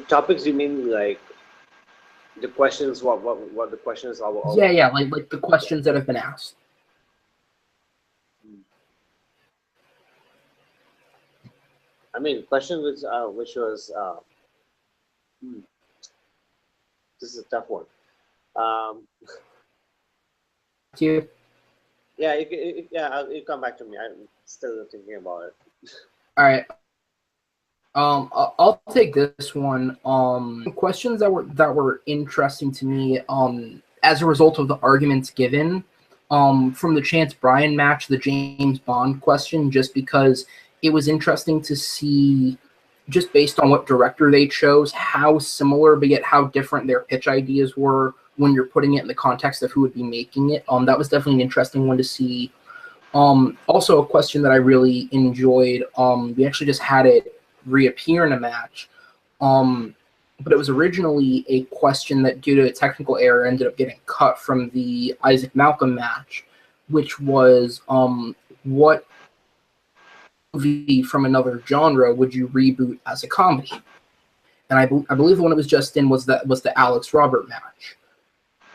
Topics, you mean like the questions? What the questions are? All Yeah, like the questions that have been asked. I mean, question which was this is a tough one. To you. Yeah, you come back to me. I'm still thinking about it. All right. I'll take this one. Questions that were interesting to me. As a result of the arguments given, from the Chance Bryan match, the James Bond question, just because it was interesting to see, just based on what director they chose, how similar but yet how different their pitch ideas were when you're putting it in the context of who would be making it. That was definitely an interesting one to see. Also a question that I really enjoyed. We actually just had it reappear in a match. But it was originally a question that, due to a technical error, ended up getting cut from the Isaac Malcolm match, which was what movie from another genre would you reboot as a comedy? and I believe the one that was just in was the Alex Robert match,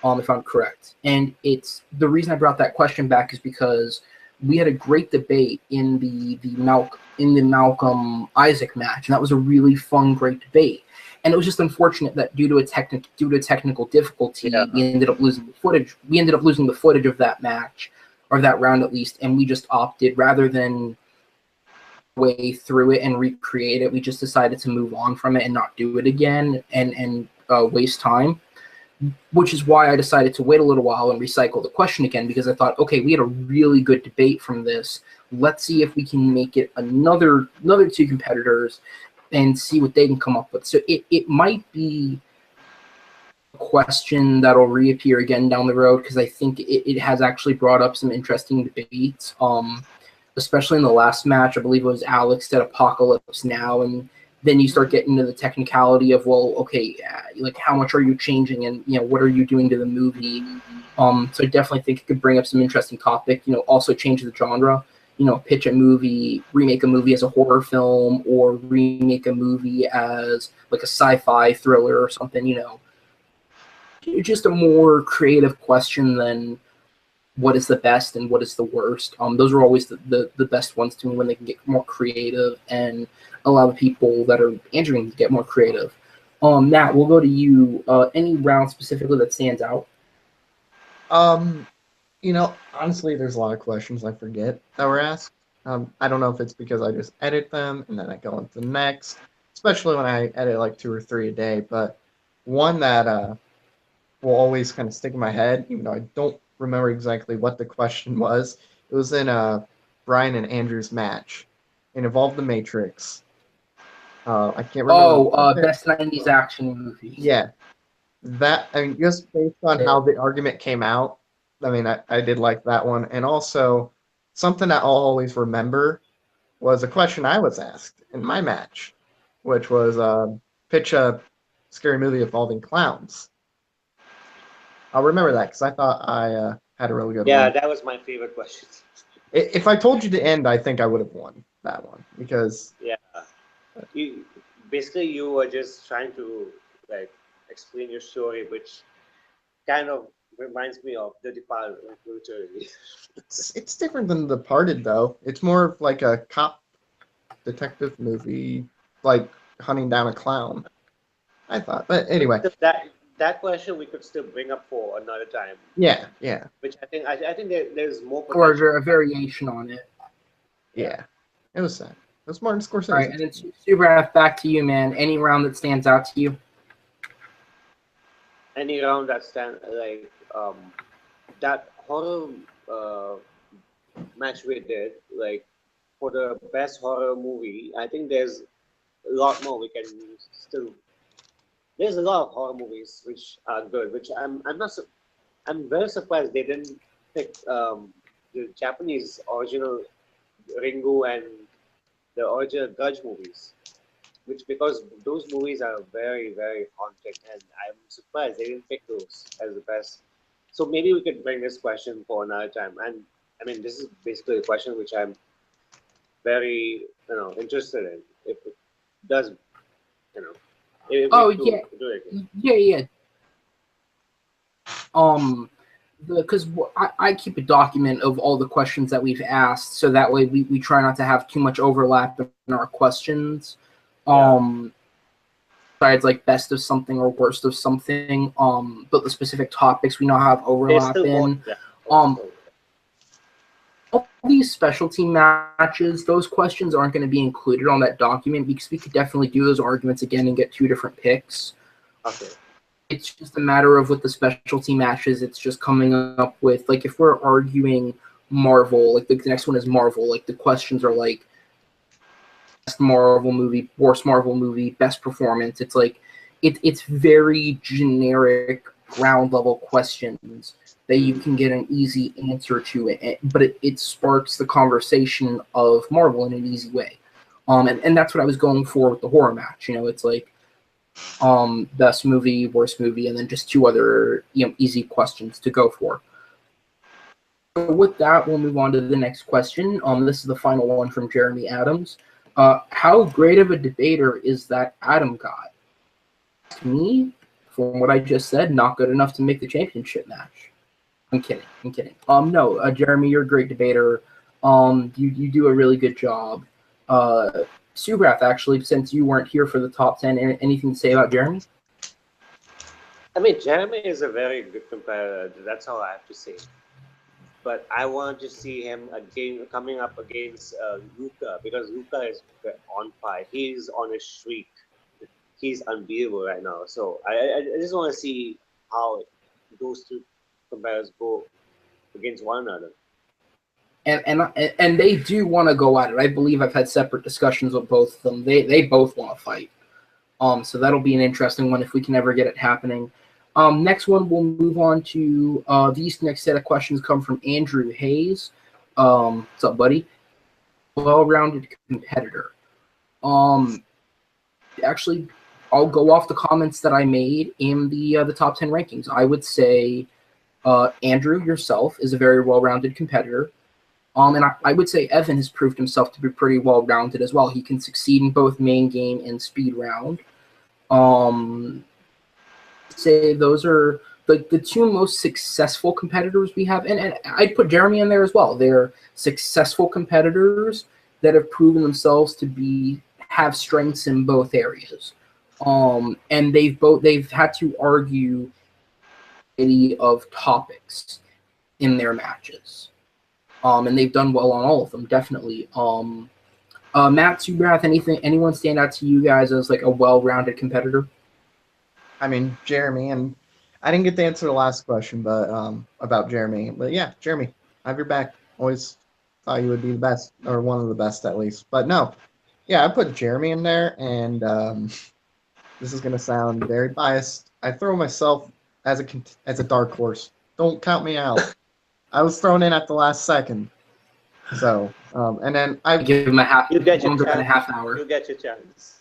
if I'm correct. And it's the reason I brought that question back is because we had a great debate in the Malcolm Isaac match, and that was a really fun, great debate. And it was just unfortunate that due to technical difficulty, we ended up losing the footage. We ended up losing the footage of that match, or that round at least, and we just opted, rather than way through it and recreate it, we just decided to move on from it and not do it again and waste time. Which is why I decided to wait a little while and recycle the question again, because I thought, okay, we had a really good debate from this. Let's see if we can make it another two competitors and see what they can come up with. So it might be a question that'll reappear again down the road, because I think it has actually brought up some interesting debates, especially in the last match. I believe it was Alex did Apocalypse Now, and then you start getting into the technicality of, well, okay, like how much are you changing, and what are you doing to the movie? So I definitely think it could bring up some interesting topic. Also change the genre. Pitch a movie, remake a movie as a horror film, or remake a movie as like a sci-fi thriller or something. Just a more creative question than what is the best and what is the worst. Those are always the best ones to me, when they can get more creative and allow the people that are answering to get more creative. Matt, we'll go to you. Any round specifically that stands out? Honestly, there's a lot of questions I forget that were asked. I don't know if it's because I just edit them and then I go into the next, especially when I edit like 2 or 3 a day. But one that will always kind of stick in my head, even though I don't remember exactly what the question was. It was in Brian and Andrew's match. It involved the Matrix. I can't remember. Best 90s action movie. Yeah. Just based on how the argument came out, I did like that one. And also, something that I'll always remember was a question I was asked in my match, which was pitch a scary movie involving clowns. I'll remember that because I thought I had a really good one. Yeah, that was my favorite question. If I told you to end, I think I would have won that one because you were just trying to explain your story, which kind of reminds me of The Departed. It's different than The Departed, though. It's more of like a cop detective movie, like hunting down a clown, I thought. But anyway, that question we could still bring up for another time. Yeah. Which I think there's more potential. Or a variation on it. Yeah, it was sad. It was Martin Scorsese. All right, and then Super F, back to you, man. Any round that stands out to you? Any round that that horror match we did, for the best horror movie, I think there's a lot more we can still. There's a lot of horror movies which are good, which I'm very surprised they didn't pick the Japanese original Ringu and the original Grudge movies, because those movies are very, very haunting, and I'm surprised they didn't pick those as the best. So maybe we could bring this question for another time. And this is basically a question which I'm very interested in. If it does, Yeah. Because I keep a document of all the questions that we've asked, so that way we try not to have too much overlap in our questions. Besides best of something or worst of something, but the specific topics we now have overlap in. All these specialty matches, those questions aren't going to be included on that document, because we could definitely do those arguments again and get 2 different picks. Okay. It's just a matter of with the specialty matches, it's just coming up with, if we're arguing Marvel, the next one is Marvel, the questions are best Marvel movie, worst Marvel movie, best performance. It's it's very generic ground level questions that you can get an easy answer to it, but it sparks the conversation of Marvel in an easy way. And that's what I was going for with the horror match. It's best movie, worst movie, and then just 2 other easy questions to go for. So with that, we'll move on to the next question. This is the final one from Jeremy Adams. How great of a debater is that Adam got? me, from what I just said, not good enough to make the championship match. I'm kidding. No, Jeremy, you're a great debater. You do a really good job. Subrath, actually, since you weren't here for the top 10, anything to say about Jeremy? I mean, Jeremy is a very good competitor. That's all I have to say. But I want to see him again coming up against Luca, because Luca is on fire. He's on a streak. He's unbeatable right now. So I just want to see how those two competitors go against one another. And they do want to go at it. I believe I've had separate discussions with both of them. They both want to fight. So that'll be an interesting one if we can ever get it happening. Next one, we'll move on to these next set of questions come from Andrew Hayes. What's up, buddy? Well-rounded competitor. Actually, I'll go off the comments that I made in the top 10 rankings. I would say Andrew, yourself, is a very well-rounded competitor. And I would say Evan has proved himself to be pretty well-rounded as well. He can succeed in both main game and speed round. Say those are the two most successful competitors we have. And I'd put Jeremy in there as well. They're successful competitors that have proven themselves to have strengths in both areas. And they've had to argue of topics in their matches. And they've done well on all of them, definitely. Matt, Subrath, anyone stand out to you guys as like a well-rounded competitor? I mean, Jeremy, and I didn't get to answer the last question, but about Jeremy. But yeah, Jeremy, I have your back. Always thought you would be the best, or one of the best at least. But no, yeah, I put Jeremy in there, and this is gonna sound very biased. I throw myself as a dark horse. Don't count me out. I was thrown in at the last second. So, and then I give him a half. You get your longer than a chance. half hour. You get your chance.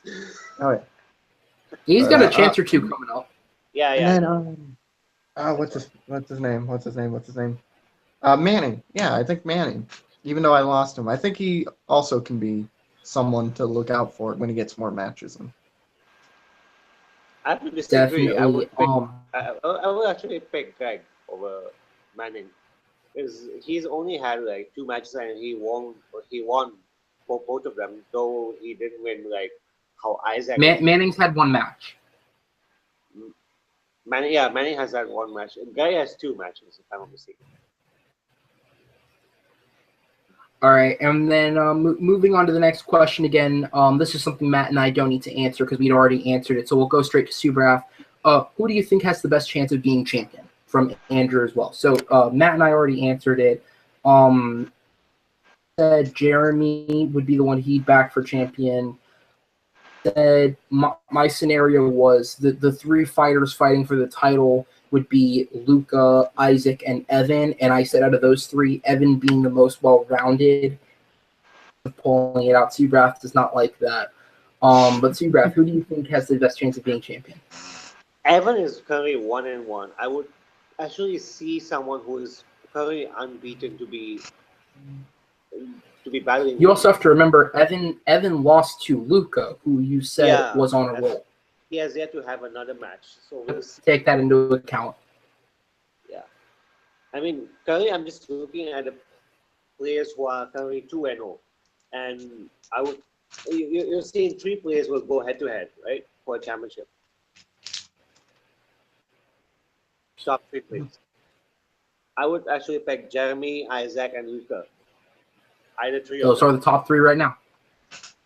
Oh yeah. He's got a chance or two coming up. Yeah. And then what's his name? Manning. Yeah, I think Manning. Even though I lost him, I think he also can be someone to look out for when he gets more matches in. I would disagree. Definitely. I would actually pick Greg over Manning, because he's only had like 2 matches and he won for both of them, though he didn't win like how Isaac. Manning's had 1 match. Manning has had 1 match. Guy has 2 matches, if I'm not mistaken. All right, and then moving on to the next question again. This is something Matt and I don't need to answer because we'd already answered it, so we'll go straight to Subrath. Who do you think has the best chance of being champion? From Andrew as well. So Matt and I already answered it. Said Jeremy would be the one he'd back for champion. Said my scenario was the 3 fighters fighting for the title would be Luca, Isaac, and Evan. And I said out of those 3, Evan being the most well-rounded. Pulling it out, Subrath does not like that. But Subrath, who do you think has the best chance of being champion? Evan is currently 1-1. I would actually see someone who is currently unbeaten to be battling. You also have to remember Evan lost to Luca, who you said was on a roll. He has yet to have another match, so we'll take that into account. Yeah, I mean, currently I'm just looking at the players who are currently 2-0, and you're seeing 3 players will go head to head, right, for a championship. Top 3 players. I would actually pick Jeremy, Isaac, and Luca. Either 3 of them. Those are the top 3 right now.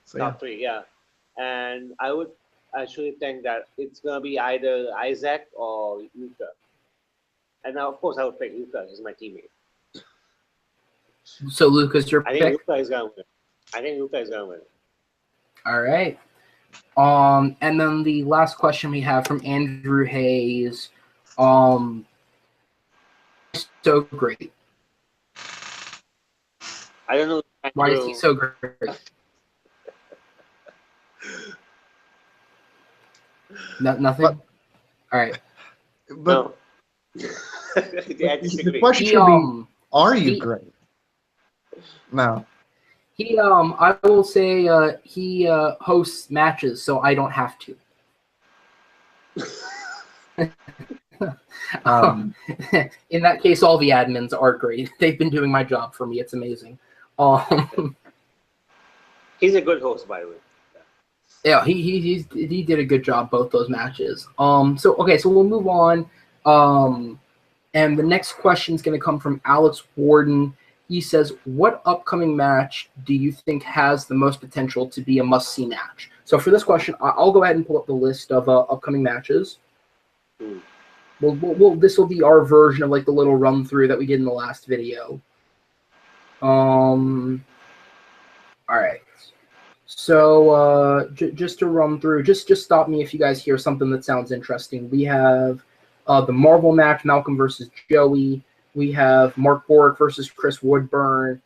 So, top 3, yeah. And I would actually think that it's gonna be either Isaac or Luca. And now, of course, I would pick Luca. He's my teammate. So Luca's your pick? I think Luca is gonna win. All right. And then the last question we have from Andrew Hayes. So great. I don't know. Why is he so great? Nothing? All right. But no. the question should be, are you great? No. I will say he hosts matches, so I don't have to. Um, In that case, all the admins are great. They've been doing my job for me. It's amazing. He's a good host, by the way. Yeah, he did a good job both those matches. So we'll move on. And the next question is going to come from Alex Warden. He says, "What upcoming match do you think has the most potential to be a must-see match?" So for this question, I'll go ahead and pull up the list of upcoming matches. This will be our version of like the little run through that we did in the last video. All right. So just to run through, just stop me if you guys hear something that sounds interesting. We have the Marvel match, Malcolm versus Joey. We have Mark Bork versus Chris Woodburn.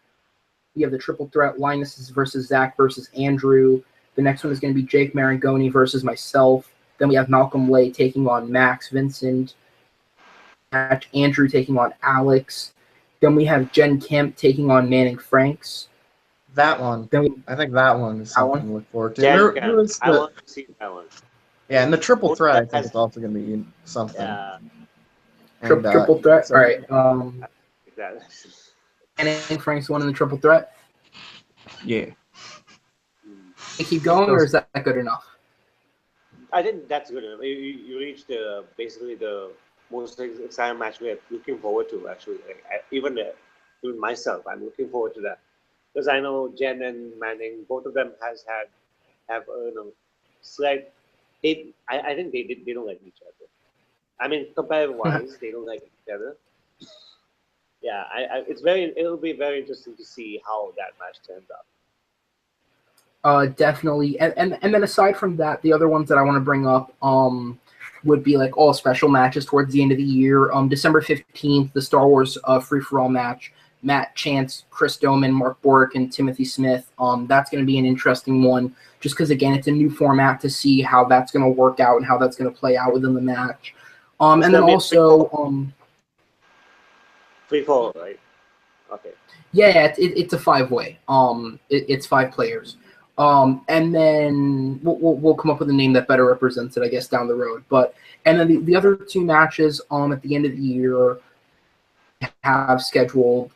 We have the triple threat, Linus versus Zach versus Andrew. The next one is going to be Jake Marangoni versus myself. Then we have Malcolm Lay taking on Max Vincent. Andrew taking on Alex. Then we have Jen Kemp taking on Manning Franks. that one. I think that one is something to look forward to. Jen There Kemp. was I the, want to see that one. yeah, and the triple Most threat I of think that is also going to be something. Yeah, And, Triple threat. so- All right. that. Manning Franks won in the triple threat. Yeah. They keep going, or is that good enough? I think that's good enough. You reached basically the most exciting match we're looking forward to. Actually, even myself, I'm looking forward to that because I know Jen and Manning, both of them have slight. I think they don't like each other. I mean, comparative wise, they don't like each other. Yeah, it'll be very interesting to see how that match turns out. Definitely. And then aside from that, the other ones that I want to bring up would be like all special matches towards the end of the year. December 15th, the Star Wars free-for-all match. Matt Chance, Chris Doman, Mark Bork, and Timothy Smith. That's going to be an interesting one just because, again, it's a new format to see how that's going to work out and how that's going to play out within the match. And then also... Free fall, right? Okay. Yeah, it's a 5-way. It's 5 players. And then we'll come up with a name that better represents it, I guess, down the road. And then the other 2 matches at the end of the year have scheduled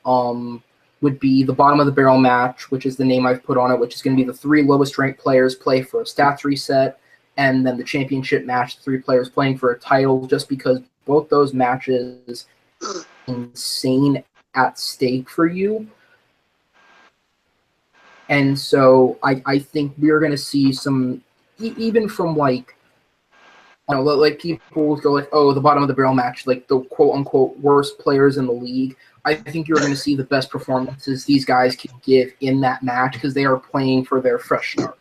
would be the bottom of the barrel match, which is the name I've put on it, which is going to be the 3 lowest ranked players play for a stats reset, and then the championship match, 3 players playing for a title, just because both those matches insane at stake for you. And so I think we're going to see some, even from like people go like, oh, the bottom of the barrel match, like the quote unquote worst players in the league. I think you're going to see the best performances these guys can give in that match because they are playing for their fresh start.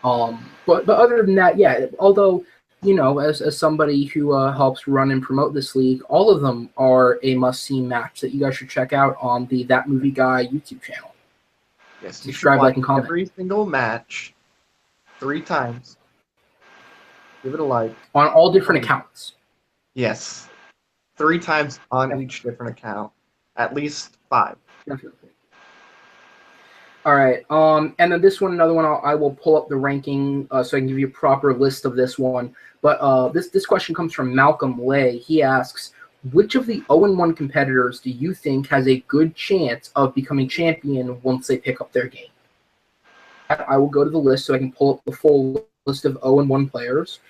But other than that, yeah, although, as somebody who helps run and promote this league, all of them are a must-see match that you guys should check out on the That Movie Guy YouTube channel. Yes, you should Subscribe, like, and watch comment. every single match 3 times. Give it a like. On all different accounts. Yes. 3 times on each different account. At least 5. Definitely. All right. And then this one, another one, I will pull up the ranking so I can give you a proper list of this one. But this question comes from Malcolm Lay. He asks, which of the 0-1 competitors do you think has a good chance of becoming champion once they pick up their game? I will go to the list so I can pull up the full list of 0-1 players.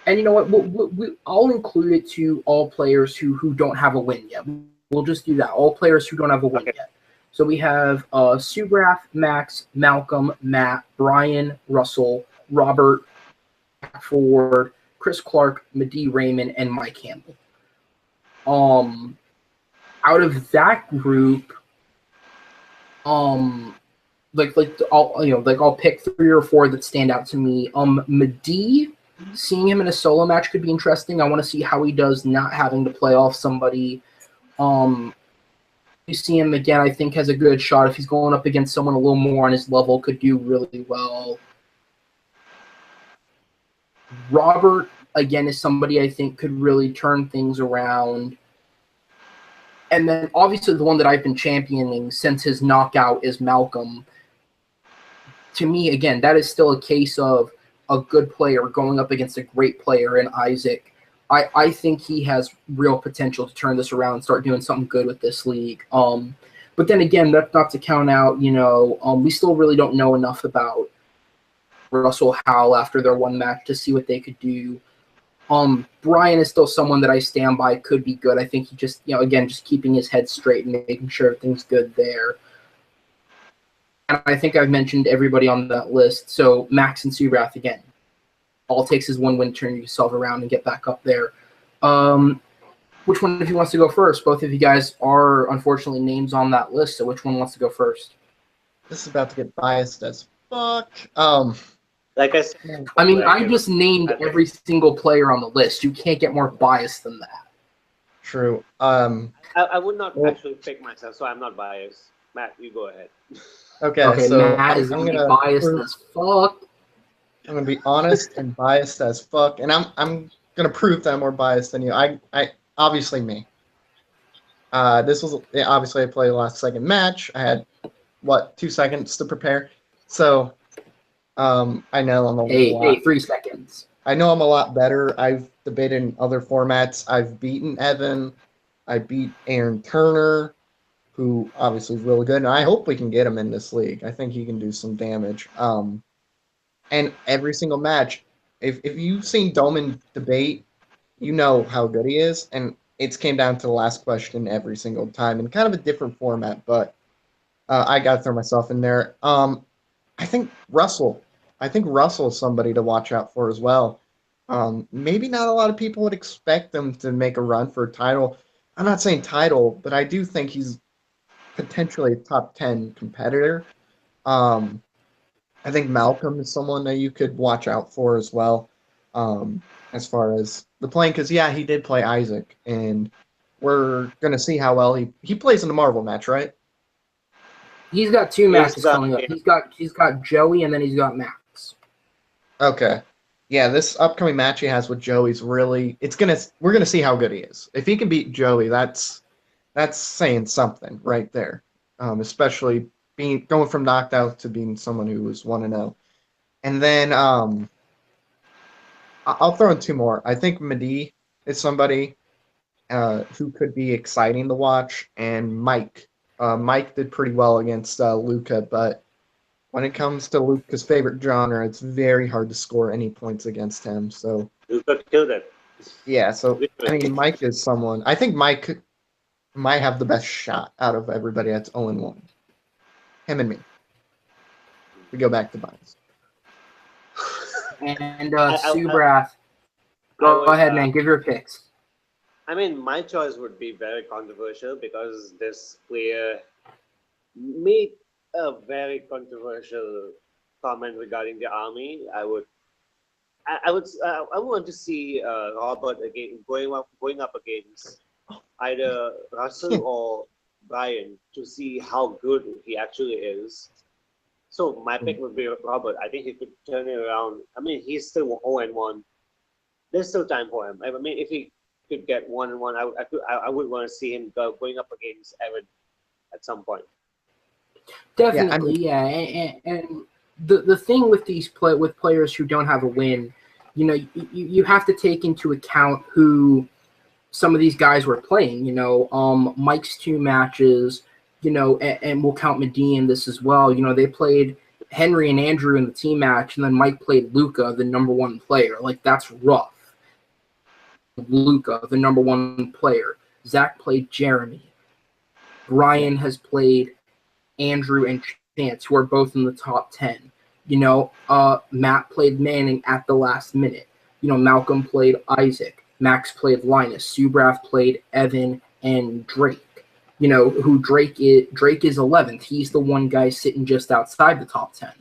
And you know what? I'll include it to all players who don't have a win yet. We'll just do that. All players who don't have a win yet. So we have Sugraf, Max, Malcolm, Matt, Brian, Russell, Robert, Ford, Chris Clark, Medee Raymond, and Mike Campbell. Out of that group, I'll pick 3 or 4 that stand out to me. Medee, seeing him in a solo match could be interesting. I want to see how he does not having to play off somebody. You see him again, I think has a good shot. If he's going up against someone a little more on his level, could do really well. Robert, again, is somebody I think could really turn things around. And then obviously the one that I've been championing since his knockout is Malcolm. to me, again, that is still a case of a good player going up against a great player in Isaac. I think he has real potential to turn this around and start doing something good with this league. But then again, that's not to count out, we still really don't know enough about Russell Howell after their one match to see what they could do. Brian is still someone that I stand by, could be good. I think he just, again, just keeping his head straight and making sure everything's good there. And I think I've mentioned everybody on that list. So Max and Subrath, again, all it takes is one win to turn yourself around and get back up there. Which one of you wants to go first? Both of you guys are, unfortunately, names on that list, so which one wants to go first? This is about to get biased as fuck. Like I said, I just named every single player on the list. You can't get more biased than that. True. I would not actually pick myself, so I'm not biased. Matt, you go ahead. Okay, so Matt is going to be biased as fuck. I'm gonna be honest and biased as fuck, and I'm gonna prove that I'm more biased than you. I obviously me. This was obviously I played the last second match. I had 2 seconds to prepare, so I know I'm a 3 seconds. I know I'm a lot better. I've debated in other formats. I've beaten Evan. I beat Aaron Turner, who obviously is really good, and I hope we can get him in this league. I think he can do some damage. And every single match, if you've seen Doman debate, you know how good he is. And it's came down to the last question every single time in kind of a different format, but I got to throw myself in there. I think Russell is somebody to watch out for as well. Maybe not a lot of people would expect him to make a run for a title. I'm not saying title, but I do think he's potentially a top 10 competitor. I think Malcolm is someone that you could watch out for as well, as far as the playing, because he did play Isaac, and we're gonna see how well he plays in the Marvel match, right? He's got 2 matches coming up. He's got Joey, and then he's got Max. Okay, yeah, this upcoming match he has with Joey's really we're gonna see how good he is. If he can beat Joey, that's saying something right there, especially going from knocked out to being someone who was 1-0. And then I'll throw in 2 more. I think Mehdi is somebody who could be exciting to watch, and Mike. Mike did pretty well against Luca, but when it comes to Luca's favorite genre, it's very hard to score any points against him. So Luca killed it. Yeah, so I mean, Mike is someone. I think Mike might have the best shot out of everybody that's 0-1. Him and me. We go back to bias. And Subrath, go ahead, man. Give your picks. I mean, my choice would be very controversial because this player made a very controversial comment regarding the army. I would want to see Robert again going up against either Russell or Brian to see how good he actually is. So my pick would be Robert. I think he could turn it around. I mean, he's still 0-1. There's still time for him. I mean, if he could get 1-1, I would want to see him going up against Evan at some point. Definitely, and the thing with with players who don't have a win, you have to take into account who some of these guys were playing. Mike's 2 matches, and we'll count Mehdi in this as well. They played Henry and Andrew in the team match, and then Mike played Luca, the number 1 player. Like, that's rough. Luca, the number 1 player. Zach played Jeremy. Brian has played Andrew and Chance, who are both in the top 10. Matt played Manning at the last minute. Malcolm played Isaac. Max played Linus. Subrath played Evan and Drake. Who Drake is 11th. He's the one guy sitting just outside the top 10.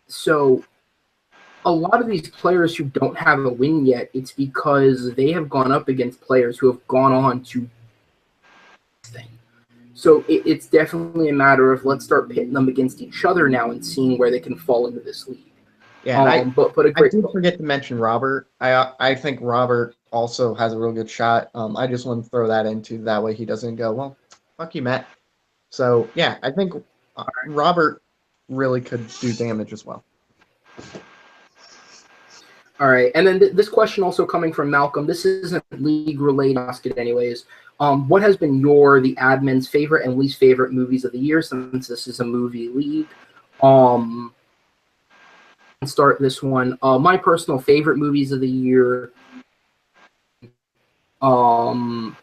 So a lot of these players who don't have a win yet, it's because they have gone up against players who have gone on to thing. So it's definitely a matter of let's start pitting them against each other now and seeing where they can fall into this league. Yeah, I did forget to mention Robert. I think Robert also has a real good shot. I just want to throw that into that way he doesn't go, well, fuck you, Matt. So, yeah, I think Robert really could do damage as well. All right, and then this question also coming from Malcolm. This isn't league related. Ask it anyways. What has been the admin's favorite and least favorite movies of the year, since this is a movie league? Start this one. My personal favorite movies of the year. Well,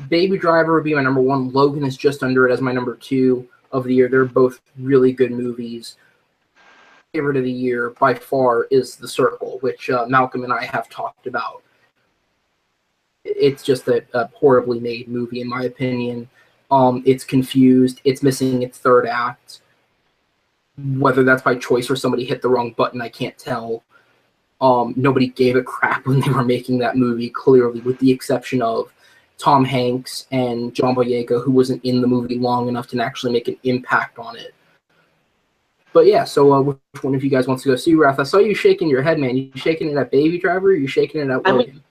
Baby Driver would be my number one. Logan is just under it as my number two of the year. They're both really good movies. Favorite of the year by far is The Circle, which Malcolm and I have talked about. It's just a horribly made movie, in my opinion. It's confused. It's missing its third act. Whether that's by choice or somebody hit the wrong button, I can't tell. Nobody gave a crap when they were making that movie, clearly, with the exception of Tom Hanks and John Boyega, who wasn't in the movie long enough to actually make an impact on it. But yeah, so which one of you guys wants to go see, Raph? I saw you shaking your head, man. You shaking it at Baby Driver, or you shaking it at Logan?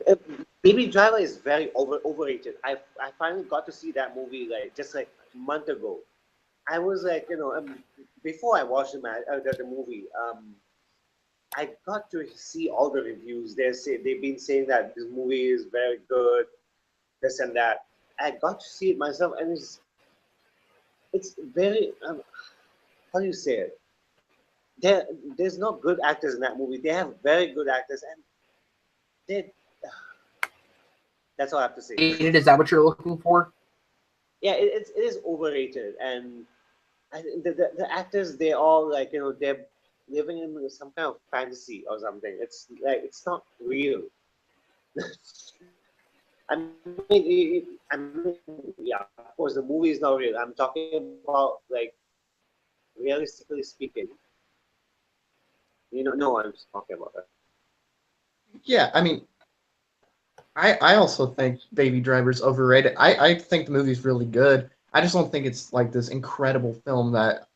Baby Driver is very overrated. I finally got to see that movie just a month ago. I was like, before I watched the movie, I got to see all the reviews. They've been saying that this movie is very good, this and that. I got to see it myself, and it's very how do you say it? There's not good actors in that movie. They have very good actors, and that's all I have to say. Is that what you're looking for? Yeah, it is overrated, and the actors, they all they're living in some kind of fantasy or something. It's not real. Yeah, of course the movie is not real. I'm talking about realistically speaking. No one's talking about that. Yeah, I mean, I also think Baby Driver's overrated. I think the movie's really good. I just don't think it's like this incredible film that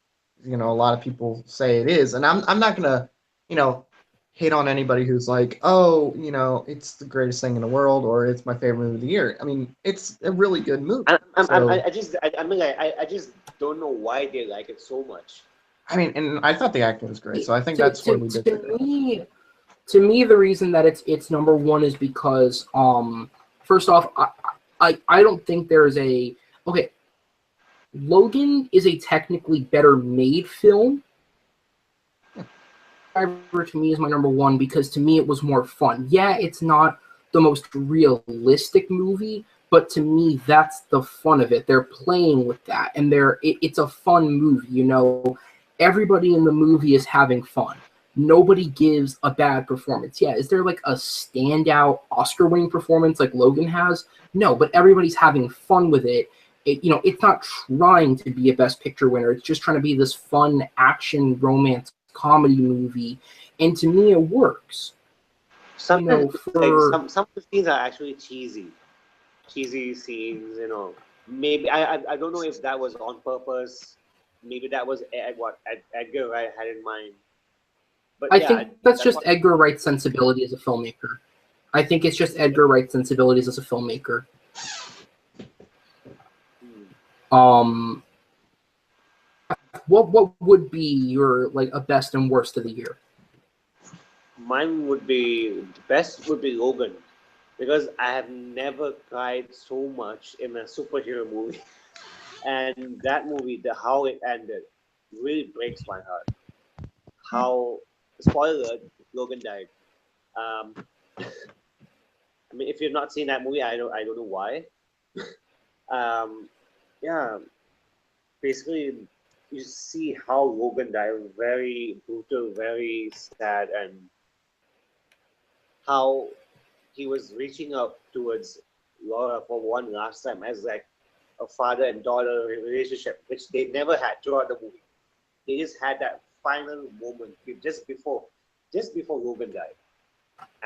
a lot of people say it is. And I'm not gonna hate on anybody who's like, oh, it's the greatest thing in the world or it's my favorite movie of the year. I mean, it's a really good movie. I just don't know why they like it so much. I mean, and I thought the acting was great, so I think that's where we differ. To me, the reason that it's number one is because, first off, I don't think there's Logan is a technically better made film. Driver to me is my number one because to me it was more fun. Yeah, it's not the most realistic movie, but to me that's the fun of it. They're playing with that, and it's a fun movie. Everybody in the movie is having fun. Nobody gives a bad performance. Yeah, is there a standout Oscar-winning performance like Logan has? No, but everybody's having fun with it. It's not trying to be a Best Picture winner. It's just trying to be this fun action romance comedy movie, and to me it works. Some of the scenes are actually cheesy scenes. Maybe I don't know if that was on purpose. Maybe that was what Edgar Wright had in mind. But I think that's just Edgar Wright's sensibility as a filmmaker. I think it's just Edgar Wright's sensibilities as a filmmaker. What would be your a best and worst of the year? Mine would be the best would be Logan, because I have never cried so much in a superhero movie, and that movie, how it ended, really breaks my heart. How, spoiler, Logan died. I mean, if you've not seen that movie, I don't know why. Yeah, basically, you see how Logan died, very brutal, very sad, and how he was reaching out towards Laura for one last time as a father and daughter relationship, which they never had throughout the movie. They just had that final moment just before Logan died,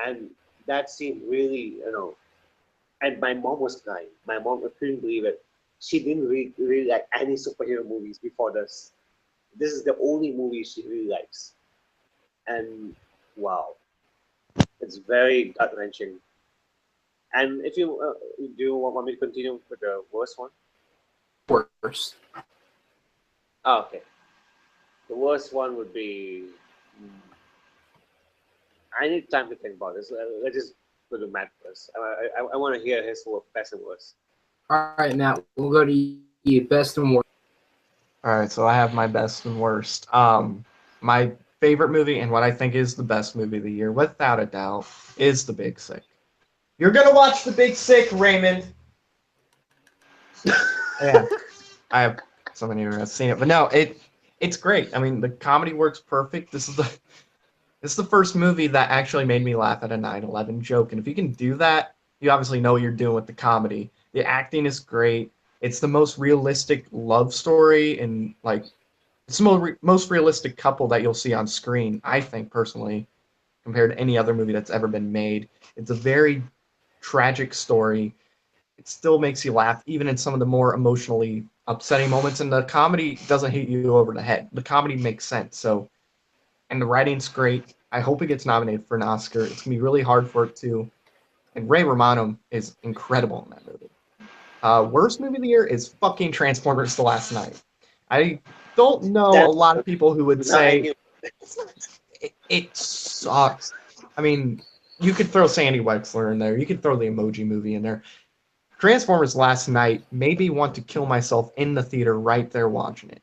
and that scene really, and my mom was crying. My mom couldn't believe it. She didn't really like any superhero movies before this. This is the only movie she really likes, and wow, it's very gut wrenching. And if you do you want me to continue with the worst one? Worst. Oh, okay. The worst one would be. I need time to think about this. Let's just go to Matt first. I want to hear his best and worst. All right, Matt, we'll go to you. Best and worst. All right, so I have my best and worst. My favorite movie and what I think is the best movie of the year, without a doubt, is The Big Sick. You're gonna watch The Big Sick, Raymond. Yeah, I have someone here who has seen it, but no, it's great. I mean, the comedy works perfect. This is the first movie that actually made me laugh at a 9/11 joke, and if you can do that, you obviously know what you're doing with the comedy. The acting is great. It's the most realistic love story, and like it's the most realistic couple that you'll see on screen, I think personally, compared to any other movie that's ever been made. It's a very tragic story. It still makes you laugh, even in some of the more emotionally upsetting moments. And the comedy doesn't hit you over the head. The comedy makes sense. So, and the writing's great. I hope it gets nominated for an Oscar. It's gonna be really hard for it to. And Ray Romano is incredible in that movie. Worst movie of the year is fucking Transformers: The Last Night. I don't know a lot of people who would say it sucks. I mean, you could throw Sandy Wexler in there. You could throw the Emoji Movie in there. Transformers Last Night made me want to kill myself in the theater right there watching it.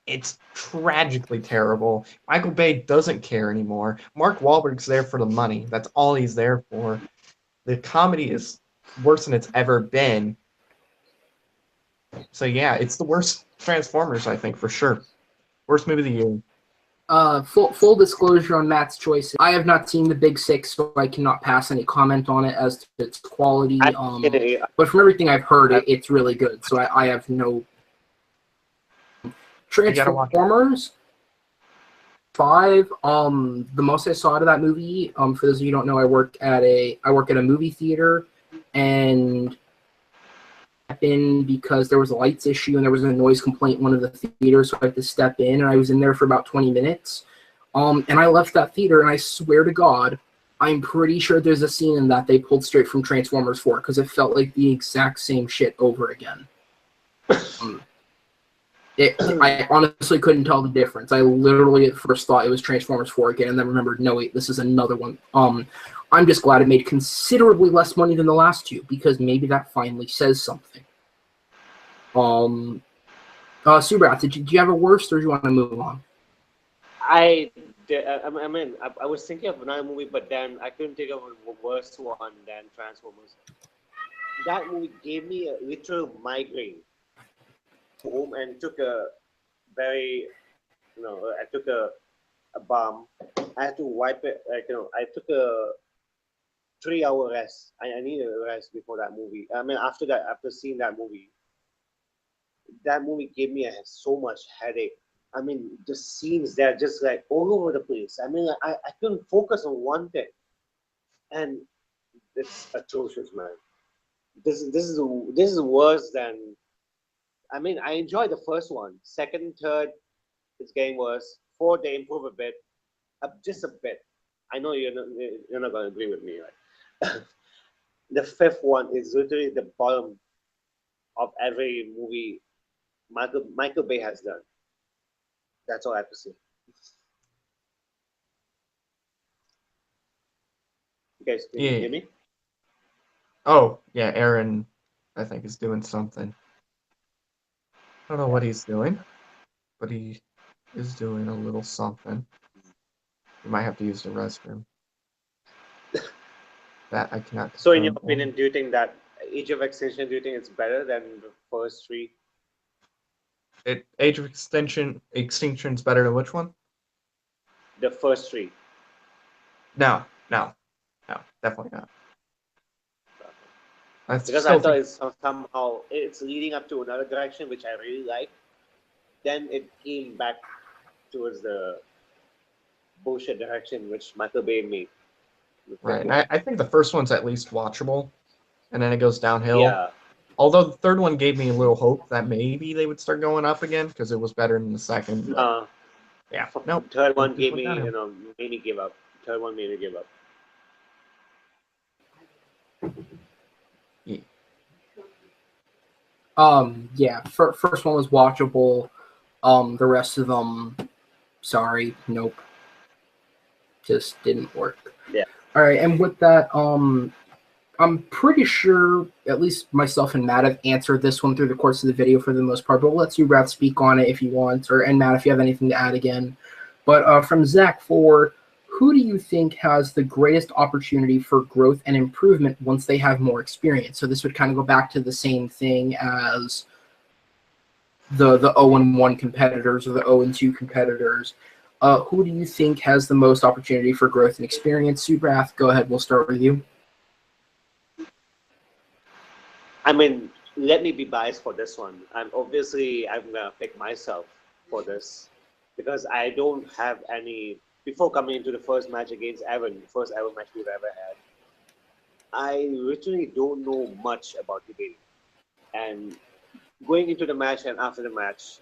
It's tragically terrible. Michael Bay doesn't care anymore. Mark Wahlberg's there for the money. That's all he's there for. The comedy is worse than it's ever been. So yeah, it's the worst Transformers, I think, for sure. Worst movie of the year. Full disclosure on Matt's choice. I have not seen The Big Sick, so I cannot pass any comment on it as to its quality. But from everything I've heard, it's really good. So I have no. Transformers 5. The most I saw out of that movie. For those of you who don't know, I work at a movie theater, and in because there was a lights issue and there was a noise complaint in one of the theaters, so I had to step in, and I was in there for about 20 minutes. And I left that theater, and I swear to God, I'm pretty sure there's a scene in that they pulled straight from Transformers 4 because it felt like the exact same shit over again. I honestly couldn't tell the difference. I literally at first thought it was Transformers 4 again, and then remembered, no wait, this is another one. I'm just glad it made considerably less money than the last two, because maybe that finally says something. Subrath, do you have a worst, or do you want to move on? I was thinking of another movie, but then I couldn't think of a worse one than Transformers. That movie gave me a literal migraine. Home and took a very, I took a balm. I had to wipe it. I took a 3-hour rest. I needed a rest before that movie. I mean, after seeing that movie gave me so much headache. I mean, the scenes, they're just like all over the place. I mean, I couldn't focus on one thing, and it's atrocious, man. This is worse than. I mean, I enjoyed the first one. Second, third, it's getting worse. Fourth, they improve a bit, just a bit. I know you're not going to agree with me, right? The fifth one is literally the bottom of every movie Michael Bay has done. That's all I have to say. You guys, can you hear me? Oh, yeah, Aaron, I think, is doing something. I don't know what he's doing, but he is doing a little something. You might have to use the restroom. That I cannot. So, in your opinion, do you think that Age of Extinction, do you think it's better than the first three? Age of Extinction's better than which one? The first three. No, definitely not. Because I thought it's somehow it's leading up to another direction, which I really like. Then it came back towards the bullshit direction which Michael Bay made. Right. I think the first one's at least watchable, and then it goes downhill. Yeah. Although the third one gave me a little hope that maybe they would start going up again because it was better than the second. Yeah. No. Third one gave me, made me give up. Third one made me give up. Yeah. Yeah. First one was watchable. The rest of them, sorry, nope, just didn't work. Yeah. All right, and with that, I'm pretty sure at least myself and Matt have answered this one through the course of the video for the most part, but we'll let you, Brad, speak on it if you want, and Matt, if you have anything to add again. But from Zach 4, who do you think has the greatest opportunity for growth and improvement once they have more experience? So this would kind of go back to the same thing as the 0-1 competitors or the 0-2 competitors. Who do you think has the most opportunity for growth and experience? Subrath, go ahead. We'll start with you. I mean, let me be biased for this one. I'm gonna pick myself for this because I don't have any. Before coming into the first match against Evan, the first ever match we've ever had, I literally don't know much about debating. And going into the match and after the match,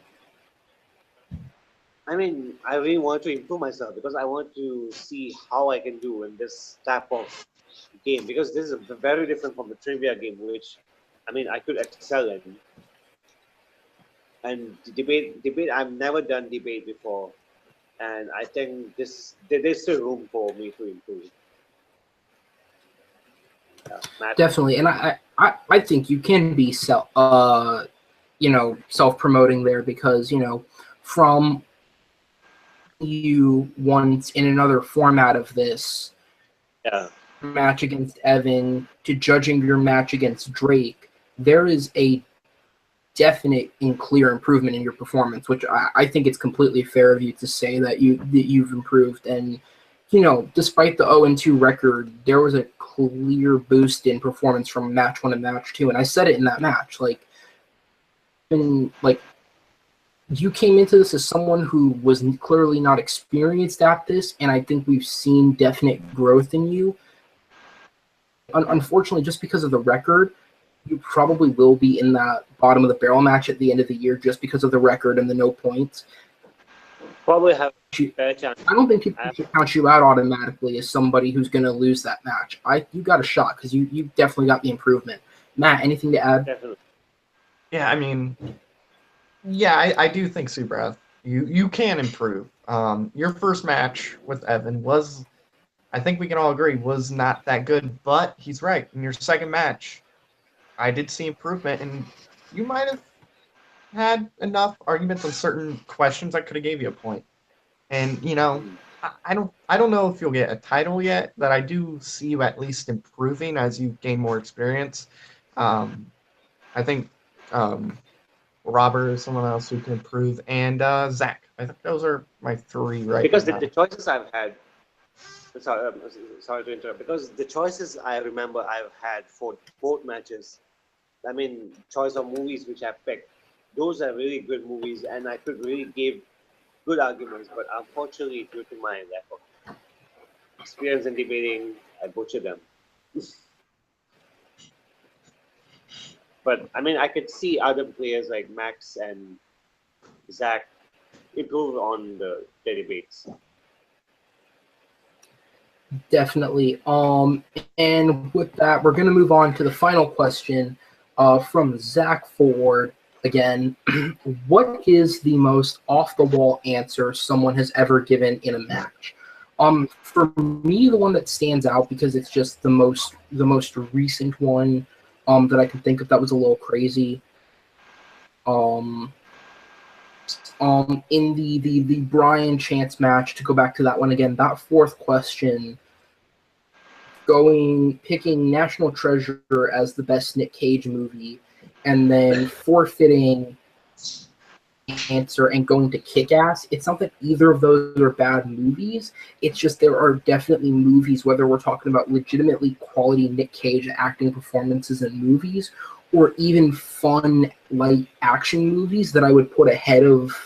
I mean, I really want to improve myself because I want to see how I can do in this type of game because this is very different from the trivia game, which I mean I could excel in. And debate, I've never done debate before, and I think there's still room for me to improve. Matt? Definitely, and I think you can be self-promoting there because from you once in another format of this match against Evan to judging your match against Drake, there is a definite and clear improvement in your performance, which I think it's completely fair of you to say that you've improved. And despite the 0-2 record, there was a clear boost in performance from match 1 and match 2. And I said it in that match, you came into this as someone who was clearly not experienced at this, and I think we've seen definite growth in you. Unfortunately, just because of the record, you probably will be in that bottom of the barrel match at the end of the year just because of the record and the no points. Probably have a better chance. I don't think people should count you out automatically as somebody who's going to lose that match. You got a shot because you definitely got the improvement. Matt, anything to add? Definitely. Yeah, I mean, I do think, Subrath, you can improve. Your first match with Evan was, I think we can all agree, was not that good, but he's right. In your second match, I did see improvement, and you might have had enough arguments on certain questions that could have gave you a point. And I don't know if you'll get a title yet, but I do see you at least improving as you gain more experience. I think Robert is someone else who can improve, and Zach. I think those are my three right because now. the choices I've had. Sorry to interrupt. Because the choices I remember I've had for both matches, I mean, choice of movies which I picked, those are really good movies, and I could really give good arguments. But unfortunately, due to my lack of experience in debating, I butchered them. But I mean, I could see other players like Max and Zach improve on the debates. Definitely. And with that, we're going to move on to the final question from Zach Ford. Again, what is the most off-the-wall answer someone has ever given in a match? For me, the one that stands out because it's just the most recent one that I can think of that was a little crazy. In the Brian Chance match, to go back to that one again, that fourth question, picking National Treasure as the best Nick Cage movie, and then forfeiting answer and going to Kick-Ass. It's not that either of those are bad movies. It's just there are definitely movies, whether we're talking about legitimately quality Nick Cage acting performances in movies, or even fun, light action movies that I would put ahead of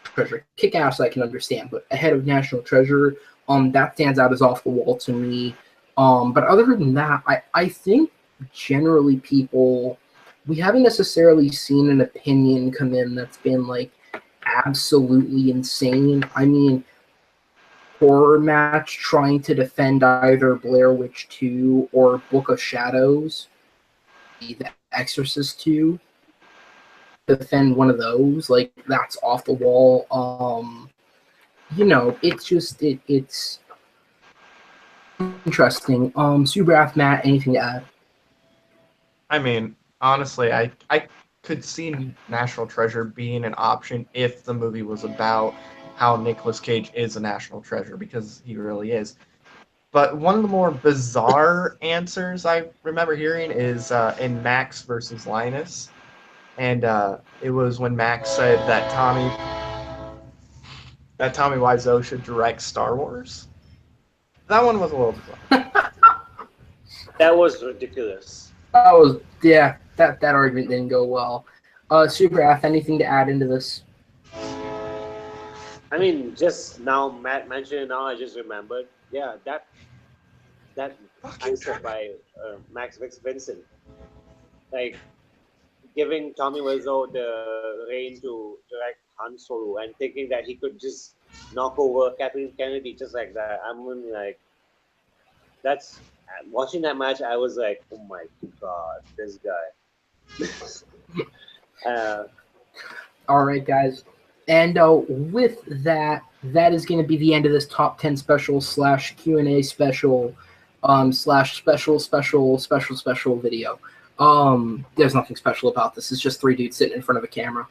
Treasure. Kick-Ass I can understand, but ahead of National Treasure, that stands out as off the wall to me. But other than that, I think generally we haven't necessarily seen an opinion come in that's been like absolutely insane. I mean, horror match trying to defend either Blair Witch 2 or Book of Shadows, The Exorcist 2, defend one of those, like that's off the wall. it's just it's interesting. Subrath, Matt, anything to add? I mean, honestly, I could see National Treasure being an option if the movie was about how Nicolas Cage is a national treasure, because he really is. But one of the more bizarre answers I remember hearing is in Max versus Linus, and it was when Max said that Tommy Wiseau should direct Star Wars. That one was a little bizarre. That was ridiculous. That argument didn't go well. Subrath, anything to add into this? I mean, just now Matt mentioned it. Now I just remembered. Yeah, that answer by Max Vincent, like giving Tommy Wiseau the reign to direct Han Solo and thinking that he could just knock over Kathleen Kennedy just like that. I'm like, that's watching that match. I was like, oh my god, this guy. All right, guys. And with that, that is going to be the end of this top 10 special / Q&A special / special video. There's nothing special about this. It's just 3 dudes sitting in front of a camera.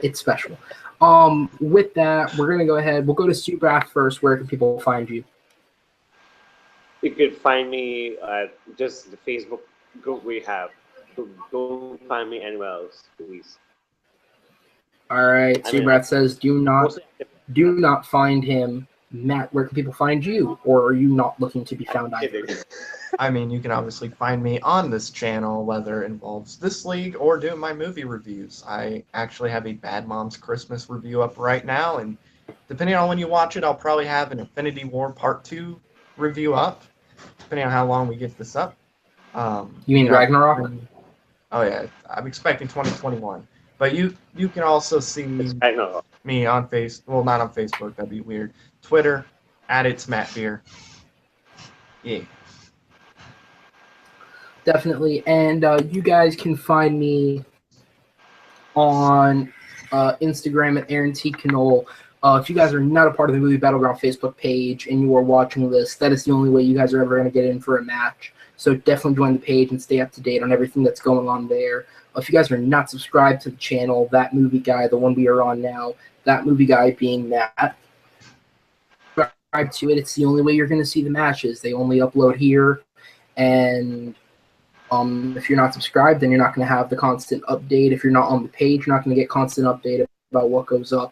It's special. With that, we're going to go ahead. We'll go to Subrath first. Where can people find you? You could find me at just the Facebook group we have. Don't find me anywhere else, please. All right. Subrath says, do not find him. Matt, where can people find you? Or are you not looking to be found either? I mean, you can obviously find me on this channel, whether it involves this league or doing my movie reviews. I actually have a Bad Moms Christmas review up right now, and depending on when you watch it, I'll probably have an Infinity War Part 2 review up, depending on how long we get this up. You mean Ragnarok? Oh yeah, I'm expecting 2021. But you can also see me on well, not on Facebook, that'd be weird. Twitter, @it's Matt Beer. Yeah. Definitely. And you guys can find me on Instagram at Aaron T. Knoll. If you guys are not a part of the Movie Battleground Facebook page and you are watching this, that is the only way you guys are ever going to get in for a match. So definitely join the page and stay up to date on everything that's going on there. If you guys are not subscribed to the channel, That Movie Guy, the one we are on now, That Movie Guy being Matt, subscribe to it. It's the only way you're going to see the matches. They only upload here. And if you're not subscribed, then you're not going to have the constant update. If you're not on the page, you're not going to get constant update about what goes up.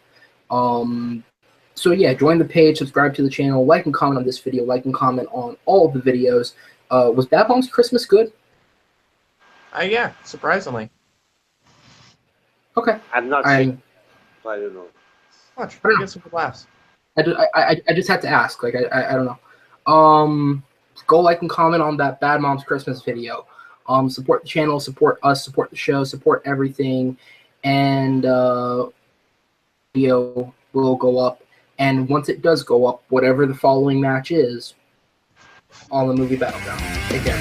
So yeah, join the page, subscribe to the channel, like and comment on this video, like and comment on all of the videos. Was Bad Moms Christmas good? Yeah, surprisingly. Okay. I'm not sure. I don't know. Watch, I get some good laughs. I just had to ask. Like I don't know. Go like and comment on that Bad Moms Christmas video. Support the channel, support us, support the show, support everything, and video will go up. And once it does go up, whatever the following match is, on the Movie Battleground. Take care.